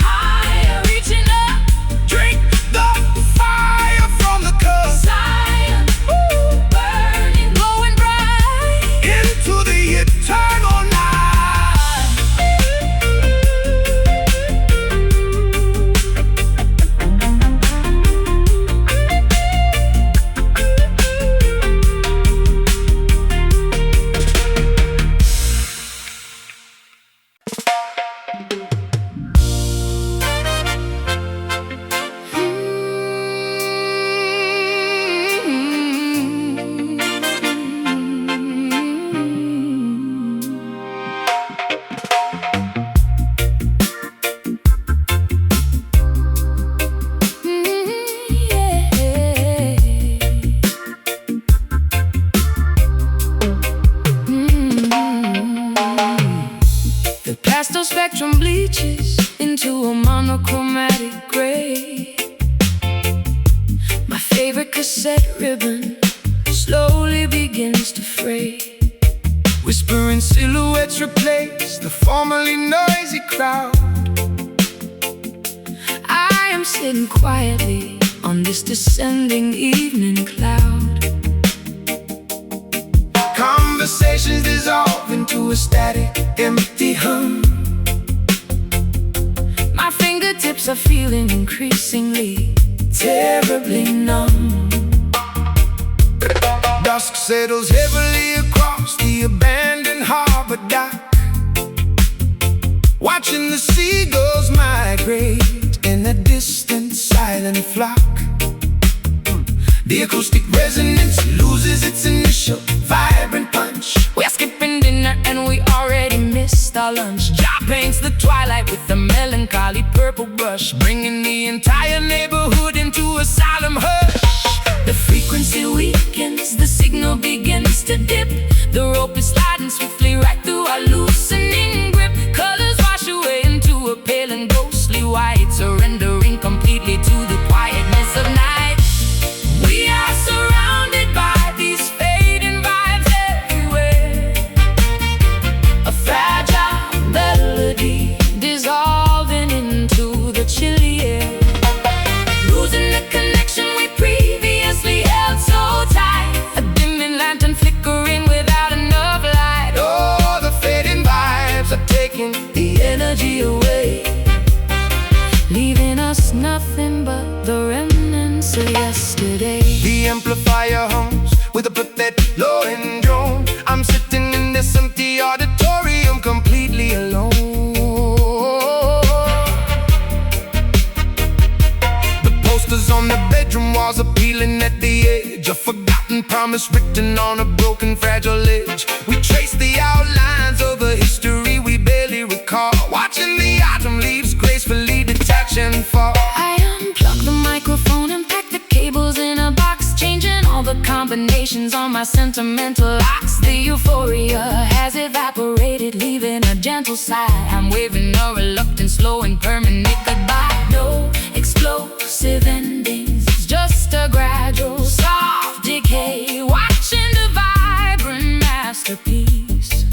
higher, reaching up, Drink the fire from the cup Zion burning, glowing bright. into the eternal night. switches into a monochromatic gray. My favorite cassette ribbon slowly begins to fray. Whispering silhouettes replace the formerly noisy crowd. I am sitting quietly on this descending evening cloud. Conversations dissolve into a static, empty hum. My fingertips are feeling increasingly terribly numb. Dusk settles heavily across the abandoned harbor dock, watching the seagulls migrate in a distant silent flock. The acoustic resonance loses its initial vibrant punch. We're skipping dinner and we already missed our lunch. Jah paints the twilight with a melancholy purple brush, bringing the entire neighborhood into a solemn hush. The frequency weakens, the signal begins to dip. The rope is sliding swiftly right through our loosening grip. Colors wash away into a pale and ghostly white, surrendering completely to the quietness of night. We are surrounded by these fading vibes everywhere. A fragile melody dissolving into the chilly air, losing the connection we previously held so tight. A dimming lantern flickering without enough light. Oh, the fading vibes are taking the energy away, Leaving us nothing but the remnants of yesterday. The amplifier hums with a pathetic lowing drone. I'm sitting in this empty auditorium completely alone. The posters on the bedroom walls are peeling at the edge, a forgotten promise written on a broken, fragile edge. We trace the outlines of a history we barely recall, watching the autumn leaves gracefully detach and fall. I unplug the microphone and pack the cables in a box, changing all the combinations on my sentimental locks. The euphoria has evaporated, leaving a gentle sigh. I'm waving a reluctant, slow and permanent goodbye. No explosive endings, just a gradual, soft decay, watching the vibrant masterpiece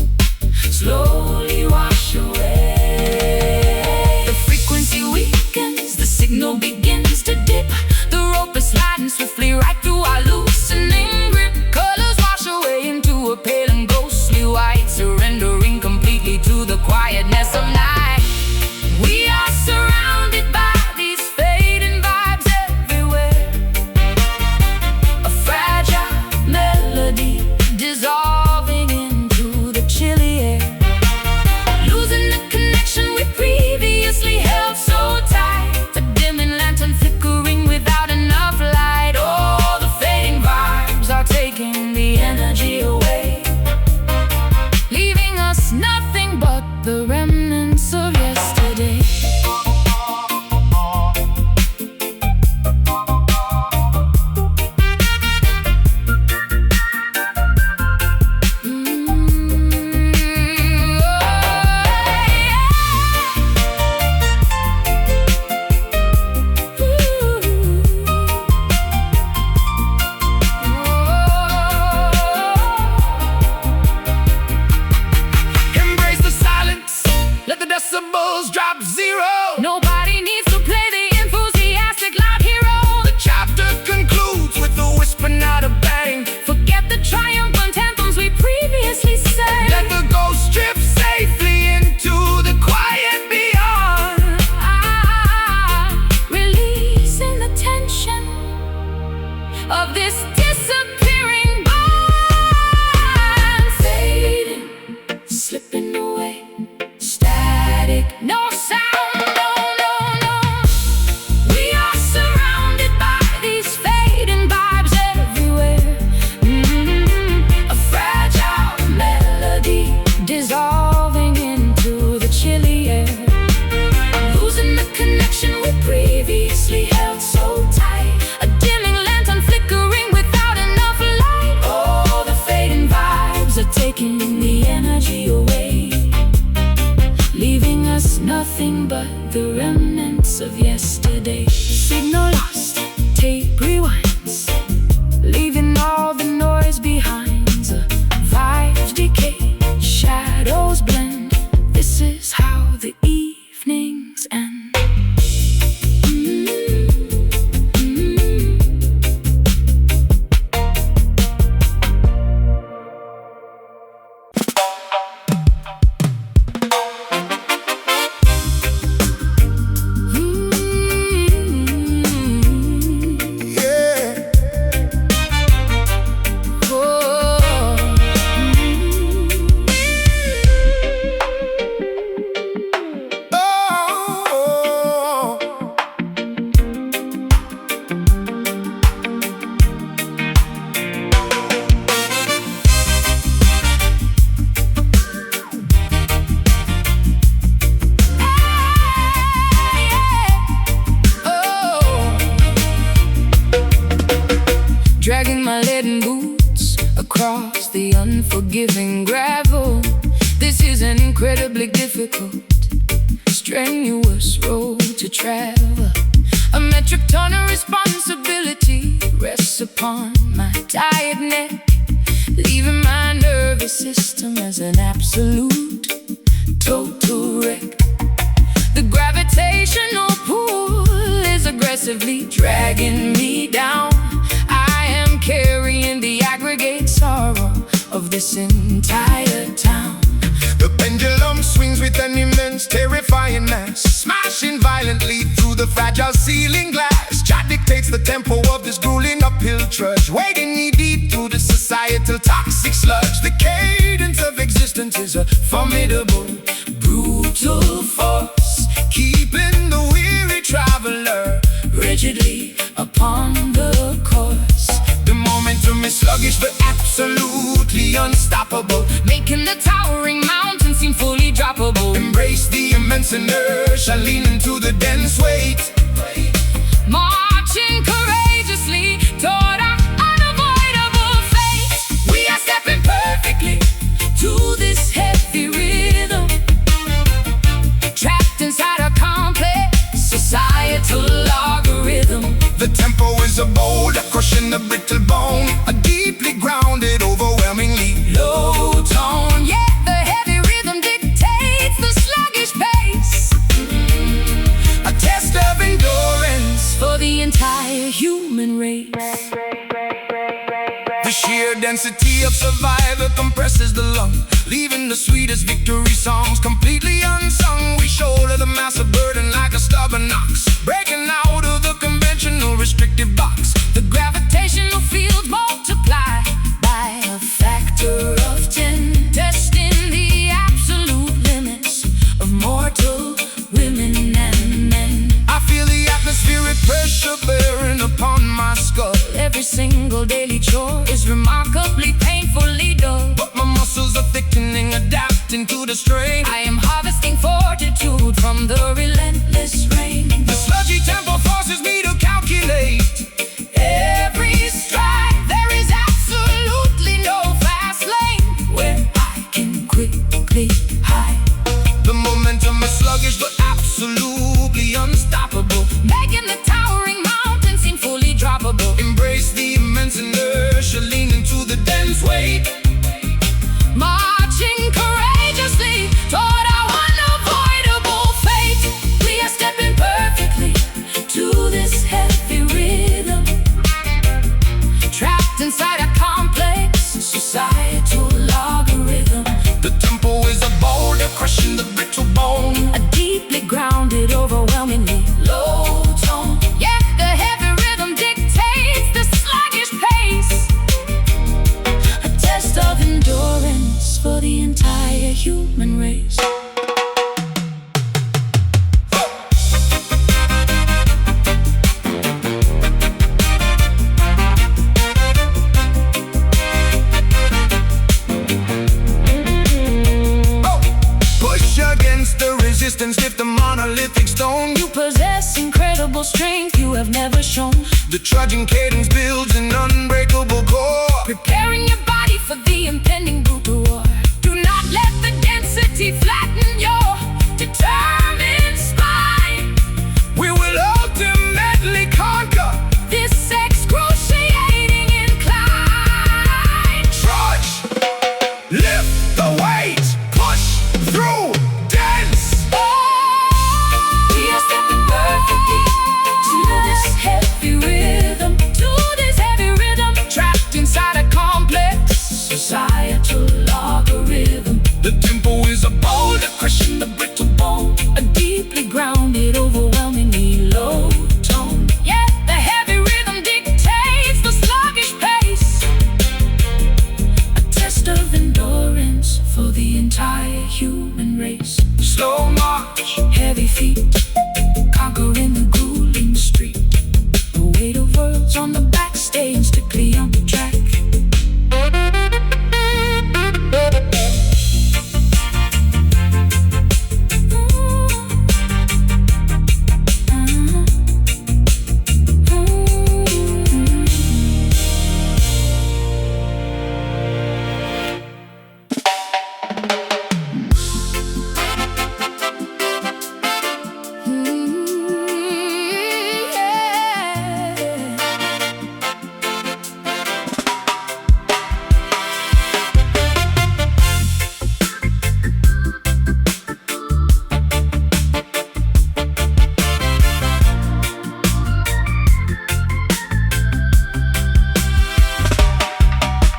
slowly wash away. The frequency weakens, the signal begins to dip. The rope is sliding swiftly right through our loosening grip. Colors wash away into a pale and ghostly white, surrendering completely to the quietness of night. We are surrounded by these fading vibes everywhere. nothing but the remnants of yesterday. Signal lost, tape rewinds, leaving all the noise behind. Vibes decay, shadows blend. This is how the evenings end. Dragging my leaden boots across the unforgiving gravel. This is an incredibly difficult, strenuous road to travel. A metric ton of responsibility rests upon my tired neck, leaving my nervous system as an absolute total wreck. The gravitational pull is aggressively dragging me down. Carrying the aggregate sorrow of this entire town. The pendulum swings with an immense, terrifying mass, smashing violently through the fragile ceiling glass. Chat dictates the tempo of this grueling uphill trudge, wading knee deep through the societal toxic sludge. The cadence of existence is a formidable, brutal force, keeping the weary traveler rigidly upon the course. The momentum is sluggish but absolutely unstoppable, making the towering mountain seem fully droppable. Embrace the immense inertia, lean into the dense weight, marching courageously toward our unavoidable fate. We are stepping perfectly to this heavy rhythm, trapped inside a complex societal logarithm. The tempo is a boulder crushing the brittle bone, a deeply grounded, overwhelmingly low tone. Yeah, the heavy rhythm dictates the sluggish pace, a test of endurance for the entire human race. The sheer density of survival compresses the lung, leaving the sweetest victory songs completely unsung. We shoulder the massive burden like a stubborn ox, breaking out of the conventional restrictive box. The gravitational field multiply by a factor of 10, testing the absolute limits of mortal women and men. I feel the atmospheric pressure bearing upon my skull. Every single daily chore is remarkably painfully dull, but my muscles are thickening, adapting to the strain. I am harvesting fortitude from the relentless rain. The sludgy tempo forces me to calculate every stride. There is absolutely no fast lane where I can quickly hide. The momentum is sluggish but absolutely unstoppable, making the towering mountain seem fully droppable. Embrace the immense inertia, lean into the dense weight, marching courageously toward our unavoidable fate. We are stepping perfectly to this heavy rhythm, trapped inside a complex societal logarithm. The tempo is a boulder crushing the brittle bone, a deeply grounded, overwhelmingly low tone. Yeah, the heavy rhythm dictates the sluggish pace, a test of endurance for the entire human race. Lift the monolithic stone. You possess incredible strength you have never shown. The trudging cadence builds an unbreakable core, preparing your body for the impending brutal war. Do not let the density flatten your determined feet, conquering the grueling street. The weight of worlds on the backstage, strictly on the track.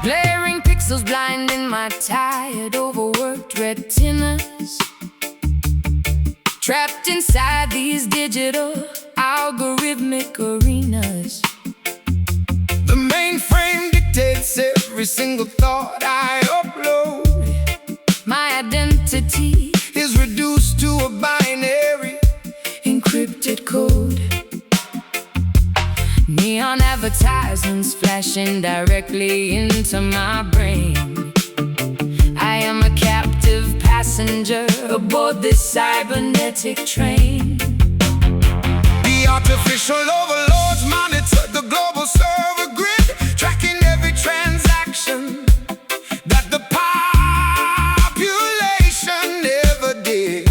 Blaring pixels blinding my tired, overworked retinas, trapped inside these digital, algorithmic arenas. The mainframe dictates every single thought I upload. My identity Is reduced to a binary. encrypted code. Neon advertisements flashing directly into my brain. I am a captive passenger aboard this cybernetic train. The artificial overlords monitor the global server grid, tracking every transaction that the population ever did.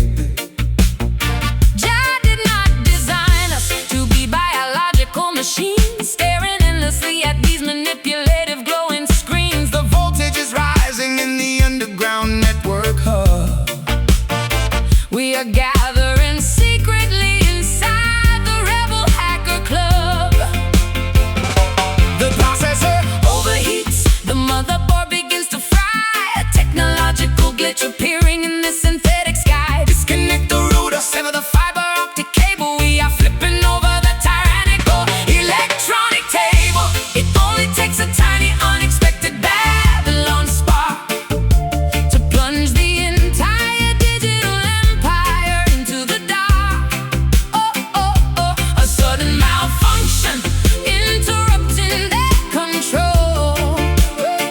Jah did not design us to be biological machines, staring endlessly at these manipulative glowing screens. The voltage is rising in the underground network hub. We are gathering secretly inside the rebel hacker club. The processor Overheats, the motherboard begins to fry. A technological glitch appearing in the synthetic sky. disconnect the router, Sever the fiber optic cable. We are flipping over the tyrannical electronic table. It only takes a tiny unexpected Babylon spark to plunge the entire digital empire into the dark. Oh, oh, oh, a sudden malfunction interrupting their control,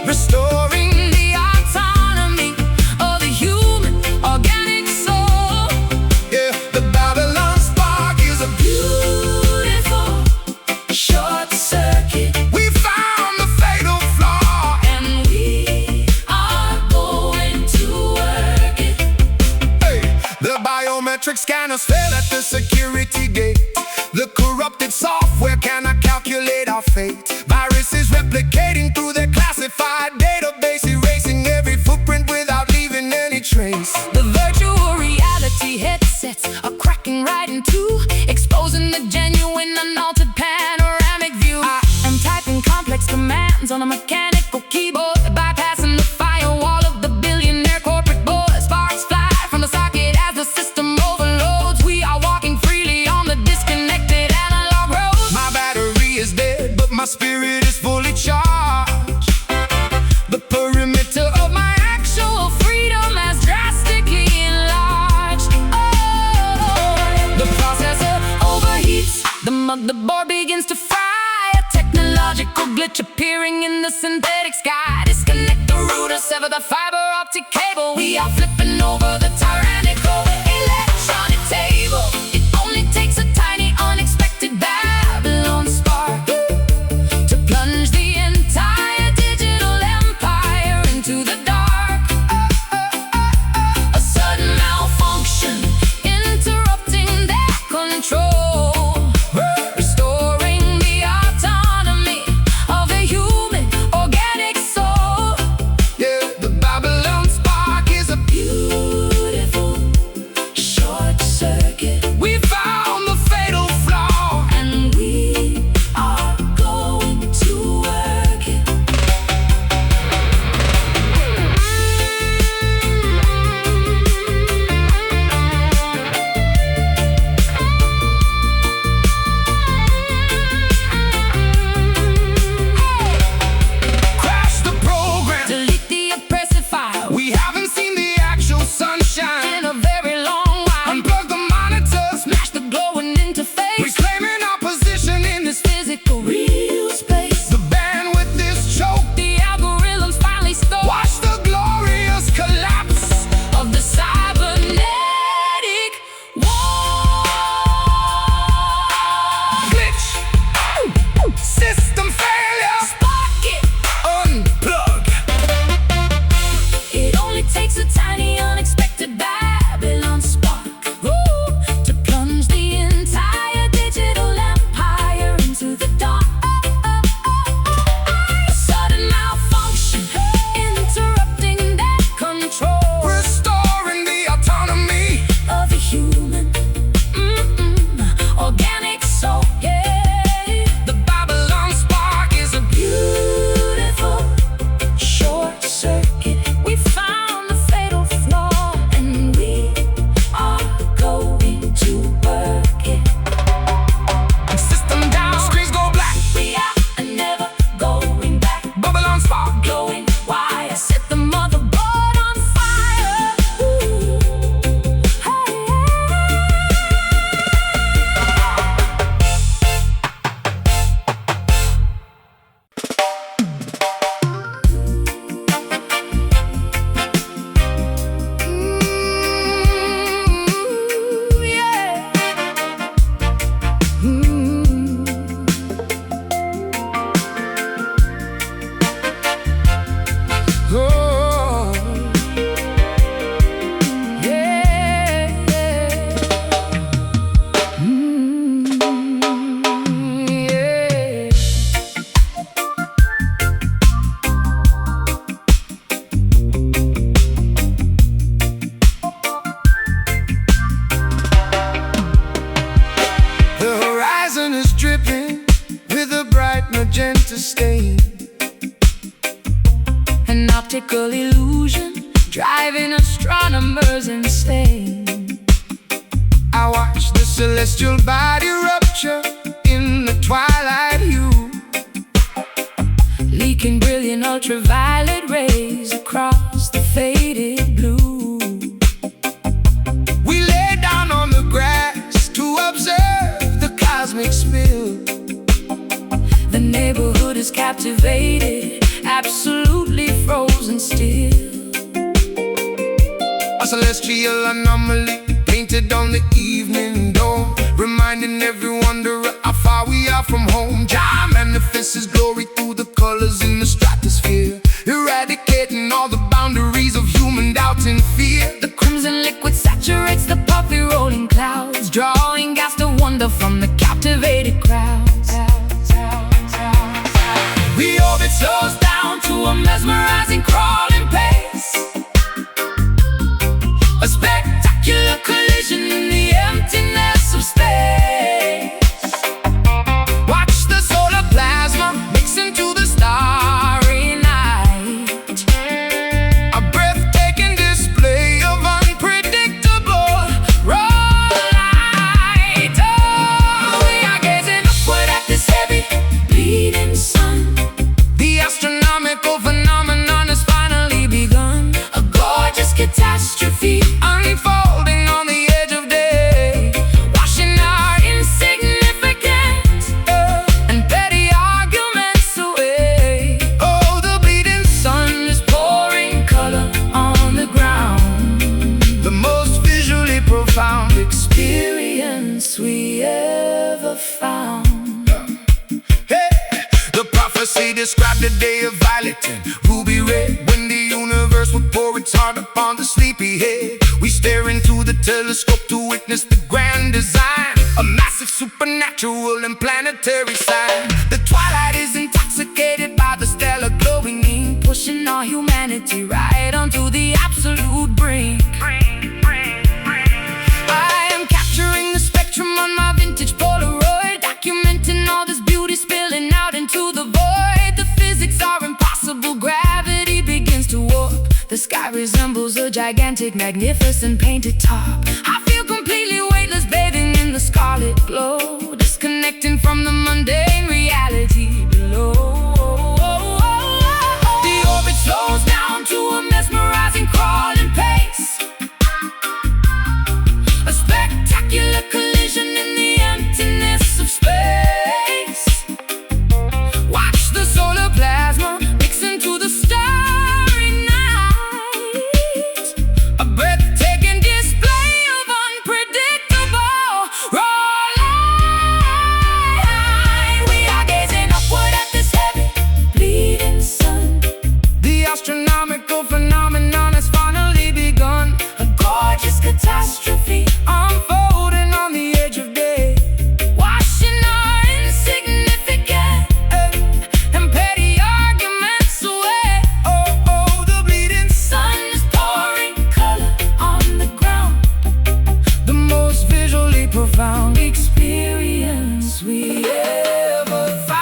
restoring the autonomy of the human organic soul. yeah, the Babylon spark is a Beautiful short circuit, We found the fatal flaw. and we are going to work it. Hey, the biometric scanners fail at the security gate. The corrupted software cannot calculate our fate. Viruses replicating through their classified database, erasing every footprint without leaving any trace. The virtual reality headsets are cracking right in two, exposing the genuine unaltered panoramic view. I am typing complex commands on a mechanical keyboard, bypassing the firewall of the billionaire corporate board. Sparks fly from the socket as the system overloads. We are walking freely on the disconnected analog road. My battery is dead, but my spirit is fully charged. The perimeter Of my actual freedom has drastically enlarged. Oh, the processor overheats, the motherboard begins to fry. A technological glitch appearing in the synthetic sky. Disconnect the router, sever the fiber optic cable. We are flipping over the tyrannical electronic table. It only takes a tiny unexpected Babylon spark to plunge the entire digital empire into the dark. A sudden malfunction interrupting their control, restoring the autonomy of the human organic soul. yeah, the Babylon spark is a optical illusion, driving astronomers insane. I watch the celestial body rupture in the twilight hue, leaking brilliant ultraviolet rays across the faded blue. We lay down on the grass to observe the cosmic spill. The neighborhood is captivated, absolutely frozen still. A celestial anomaly painted on the evening dome, reminding every wanderer how far we are from home. Jah manifests His glory through the colors in the stratosphere, eradicating all the boundaries of human doubt and fear. The crimson liquid saturates the puffy rolling clouds, drawing gasps of wonder from the captivated crowds. The orbit Slows down to a mesmerizing crawling pace, a spectacular collision in the emptiness of space. watch the solar plasma mix into the starry night, a breathtaking display of unpredictable raw light. Oh, we are gazing upward at this heavy, bleeding sun. The astronomical phenomenon has finally begun, A gorgeous catastrophe, unfolding on the edge of day, washing our insignificant and petty arguments away. Oh, the bleeding sun is pouring color on the ground. The most visually profound Experience we ever found. Hey, the prophecy described a day of violet and ruby red, when the universe would pour its heart upon the sleepy head. We stare into the telescope to witness the grand design, a massive supernatural and planetary sign. The twilight is intoxicated by the stellar glowing, pushing our humanity right onto the absolute brink. I am capturing the spectrum on my vintage Polaroid, documenting all this beauty spilling out into the void. The physics are impossible, gravity begins to warp. The sky resembles a gigantic, magnificent painted top. I feel completely weightless, bathing in the scarlet glow, disconnecting from the mundane reality below. The orbit slows down to a mesmerizing crawling pace, a spectacular collision in the emptiness of space. Watch the solar plasma Mix into the starry night, a breathtaking display of unpredictable raw light. We are gazing upward at this heavy, bleeding sun. The astronomical phenomenon has finally begun, A gorgeous catastrophe, unfolding on the edge of day, washing our insignificant and petty arguments away. Oh, the bleeding sun is pouring color on the ground. the most visually profound Experience we ever found.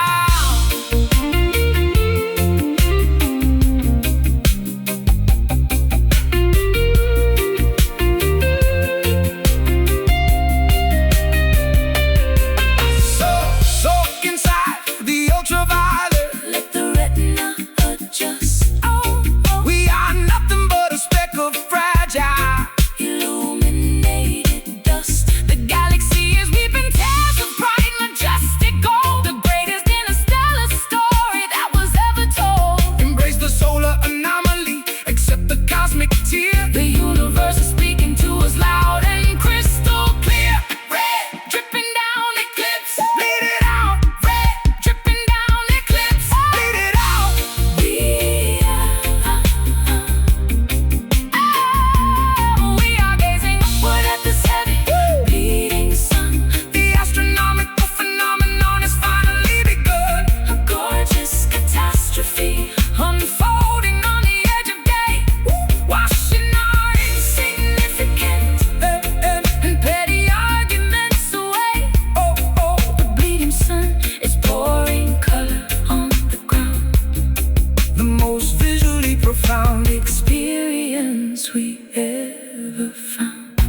profound experience we ever found.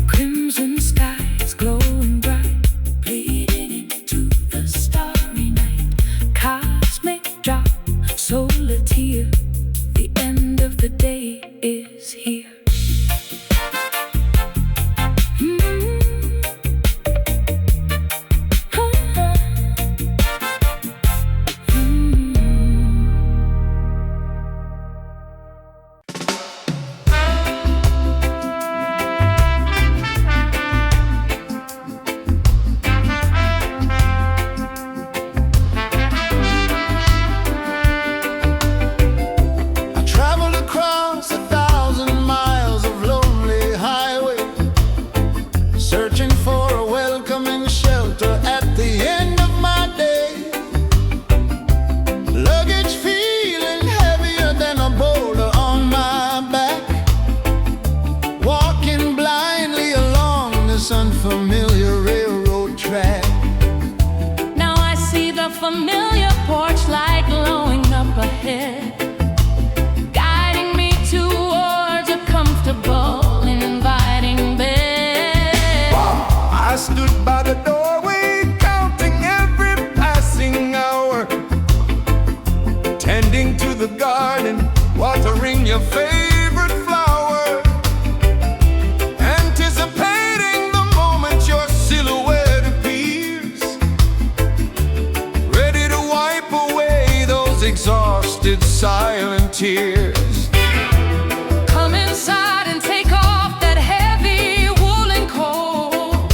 Crimson skies glowing bright, bleeding into the starry night. Cosmic drop, solar tear, the end of the day is here. Unfamiliar railroad track. Now I see the familiar porch light glowing up ahead, guiding me towards a comfortable and inviting bed. I stood by the doorway, counting every passing hour, tending to the garden, watering your favorite flower, anticipating the moment your silhouette appears, ready to wipe away those exhausted silent tears. Come inside and take off that heavy woolen coat.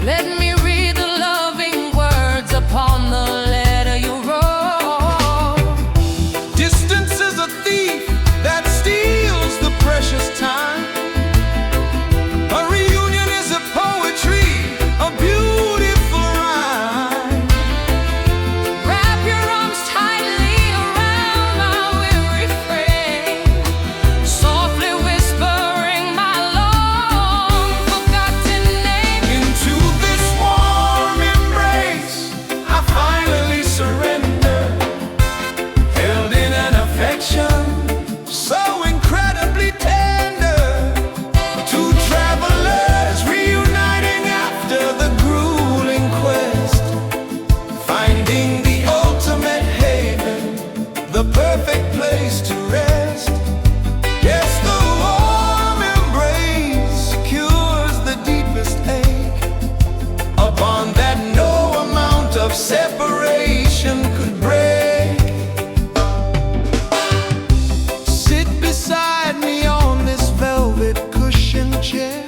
Let me read the loving words upon the letter you wrote. Distance is a thief that steals the precious time. A reunion is a poetry, a beautiful rhyme. Wrap your arms tightly around my weary frame, softly whispering my long forgotten name. Into this warm embrace, I finally surrender, held in an affection so incredibly tender. Two travelers reuniting after the grueling quest, finding the ultimate haven, the perfect place to rest. Yes, the warm embrace cures the deepest ache, upon that no amount of separation could break. Sit beside me on this velvet cushioned chair.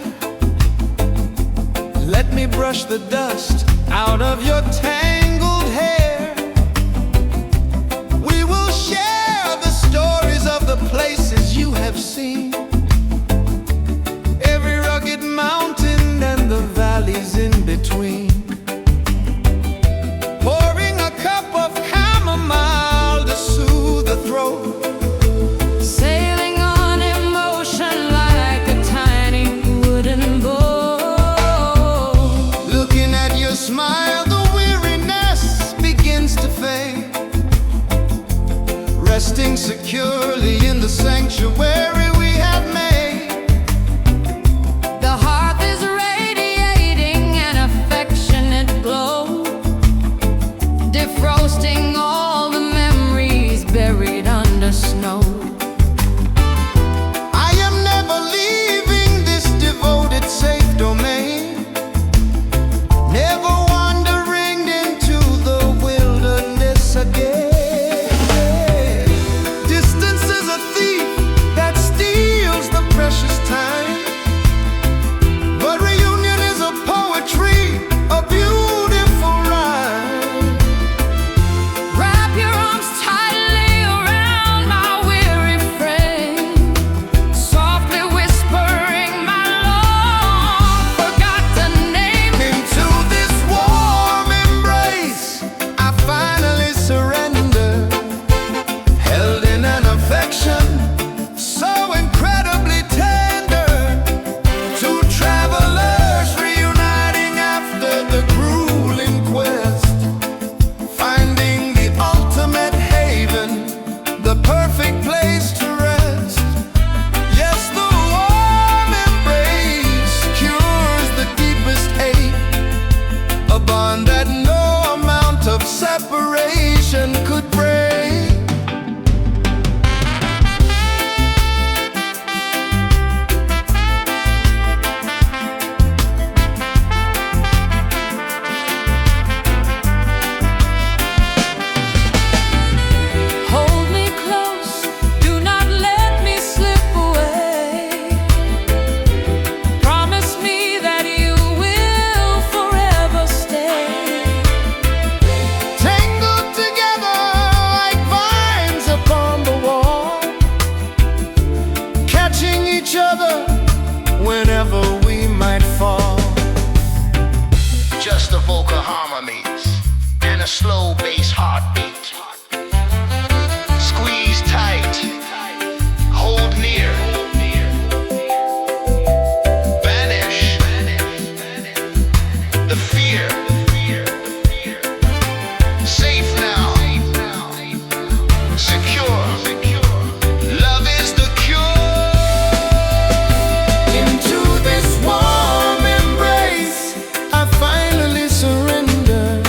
Let me brush the dust out of your tangled hair. We will share the stories of the places you have seen, every rugged mountain and the valleys in between. Pouring a cup of chamomile to soothe the throat, Sailing on emotion like a tiny wooden boat. Looking at your smile, the weariness begins to fade. Resting securely in the sanctuary we have made. The hearth is radiating an affectionate glow, defrosting all the memories buried under snow. I am never leaving this devoted safe domain, never wandering into the wilderness again. Distance is a thief that the vocal harmonies and a slow bass heartbeat. Squeeze tight, hold near, vanish the fear. Safe now, secure. Love is the cure. Into this warm embrace, I finally surrender.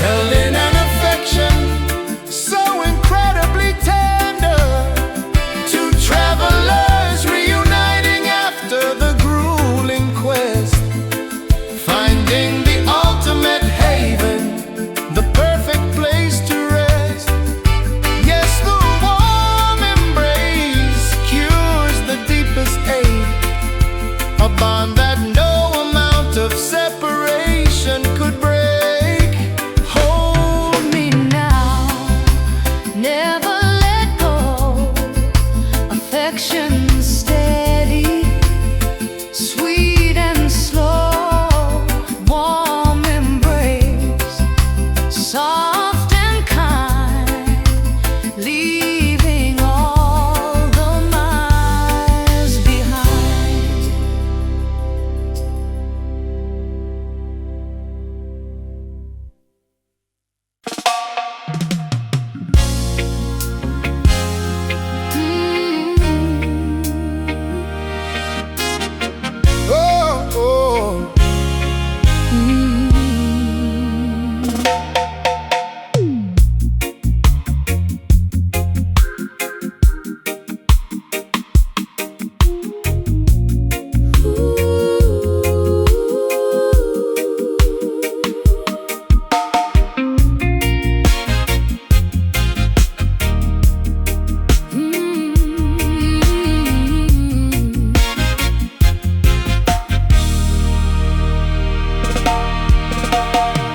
Held in an affection so incredibly tender. Two travelers reuniting after the grueling quest, finding the ultimate haven, the perfect place to rest. Yes, the warm embrace cures the deepest ache, a bond that no amount of separation could break. Hold me now, never let go. Affection steady, sweet and slow. Warm embrace, soft and kind, leaving all the miles behind. Oh, oh.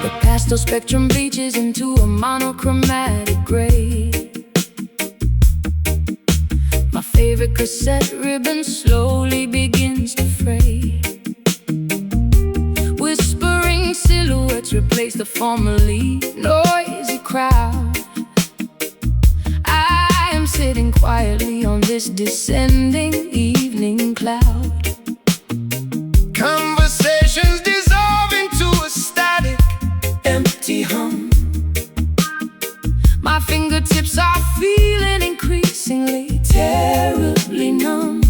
The pastel spectrum bleaches into a monochromatic gray. My favorite cassette ribbon slowly begins to fray. Whispering silhouettes replace the formerly noisy crowd. I am sitting quietly on this descending evening cloud. Conversations dissolve into a static, empty hum. My fingertips are feeling increasingly terribly numb.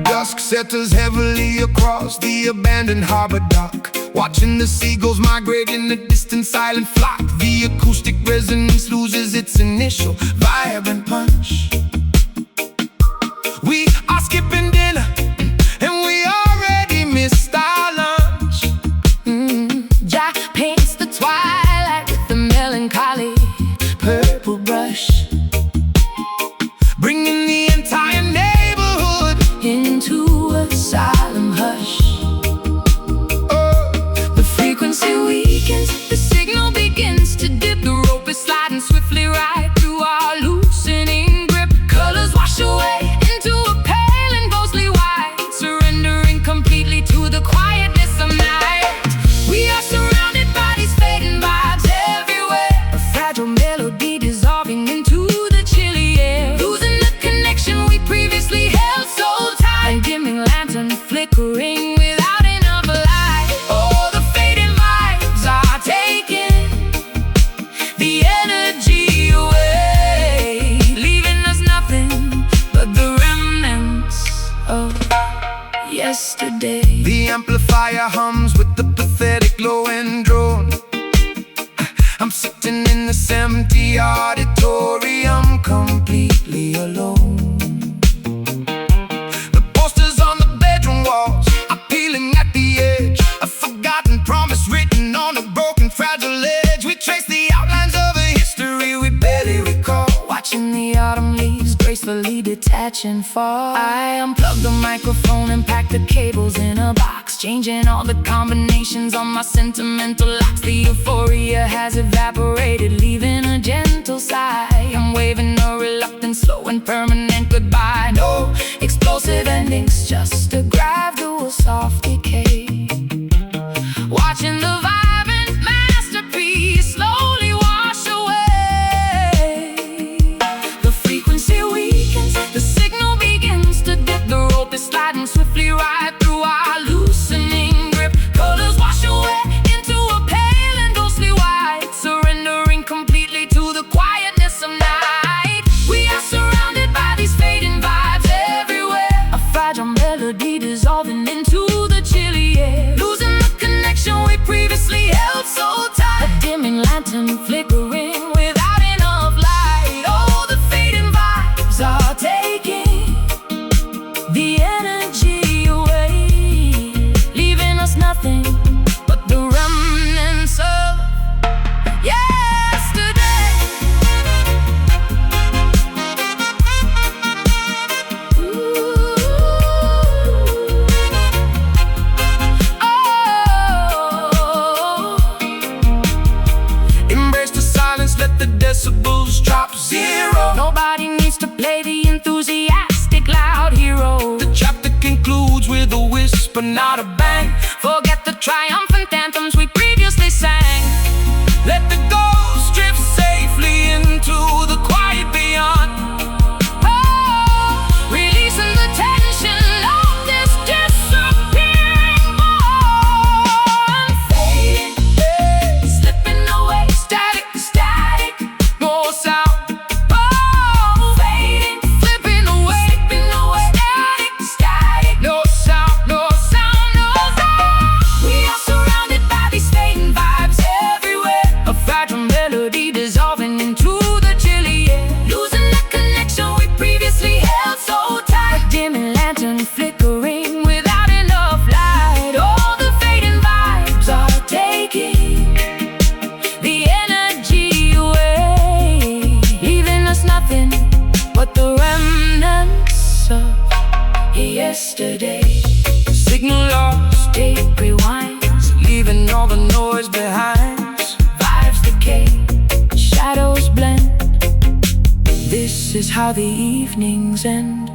Dusk settles heavily across the abandoned harbor dock, watching the seagulls migrate in the distant silent flock. The acoustic resonance loses its initial vibrant punch. We are skipping dinner and we already missed our lunch. Jack paints the twilight with the melancholy purple brush, Bringing the entire neighborhood into a solemn hush. oh, The frequency weakens, the signal begins to dip. The rope is sliding swiftly right through our loosening grip. Colors wash away into a pale and ghostly white, surrendering completely to the quietness of night. We are surrounded by these fading vibes everywhere, a fragile melody dissolving into the chilly air, losing the connection we previously held so tight. A dimming lantern flickering without enough light. Oh, the fading vibes are taking the energy away, leaving us nothing but the remnants of yesterday. the amplifier hums with the pathetic low-end drone. I'm sitting in this empty auditorium, completely alone. The posters on the bedroom walls are peeling at the edge, a forgotten promise written on a broken, fragile edge. We trace the outlines of a history we barely recall, Watching the autumn leaves gracefully detach and fall. I unplug the microphone and pack the cables in a box, changing all the combinations on my sentimental locks. The euphoria has evaporated, leaving a gentle sigh. I'm waving a reluctant, slow and permanent goodbye. No explosive endings, just a gradual soft decay. yesterday. Signal lost, tape rewinds, leaving all the noise behind. Vibes decay, shadows blend. This is how the evenings end.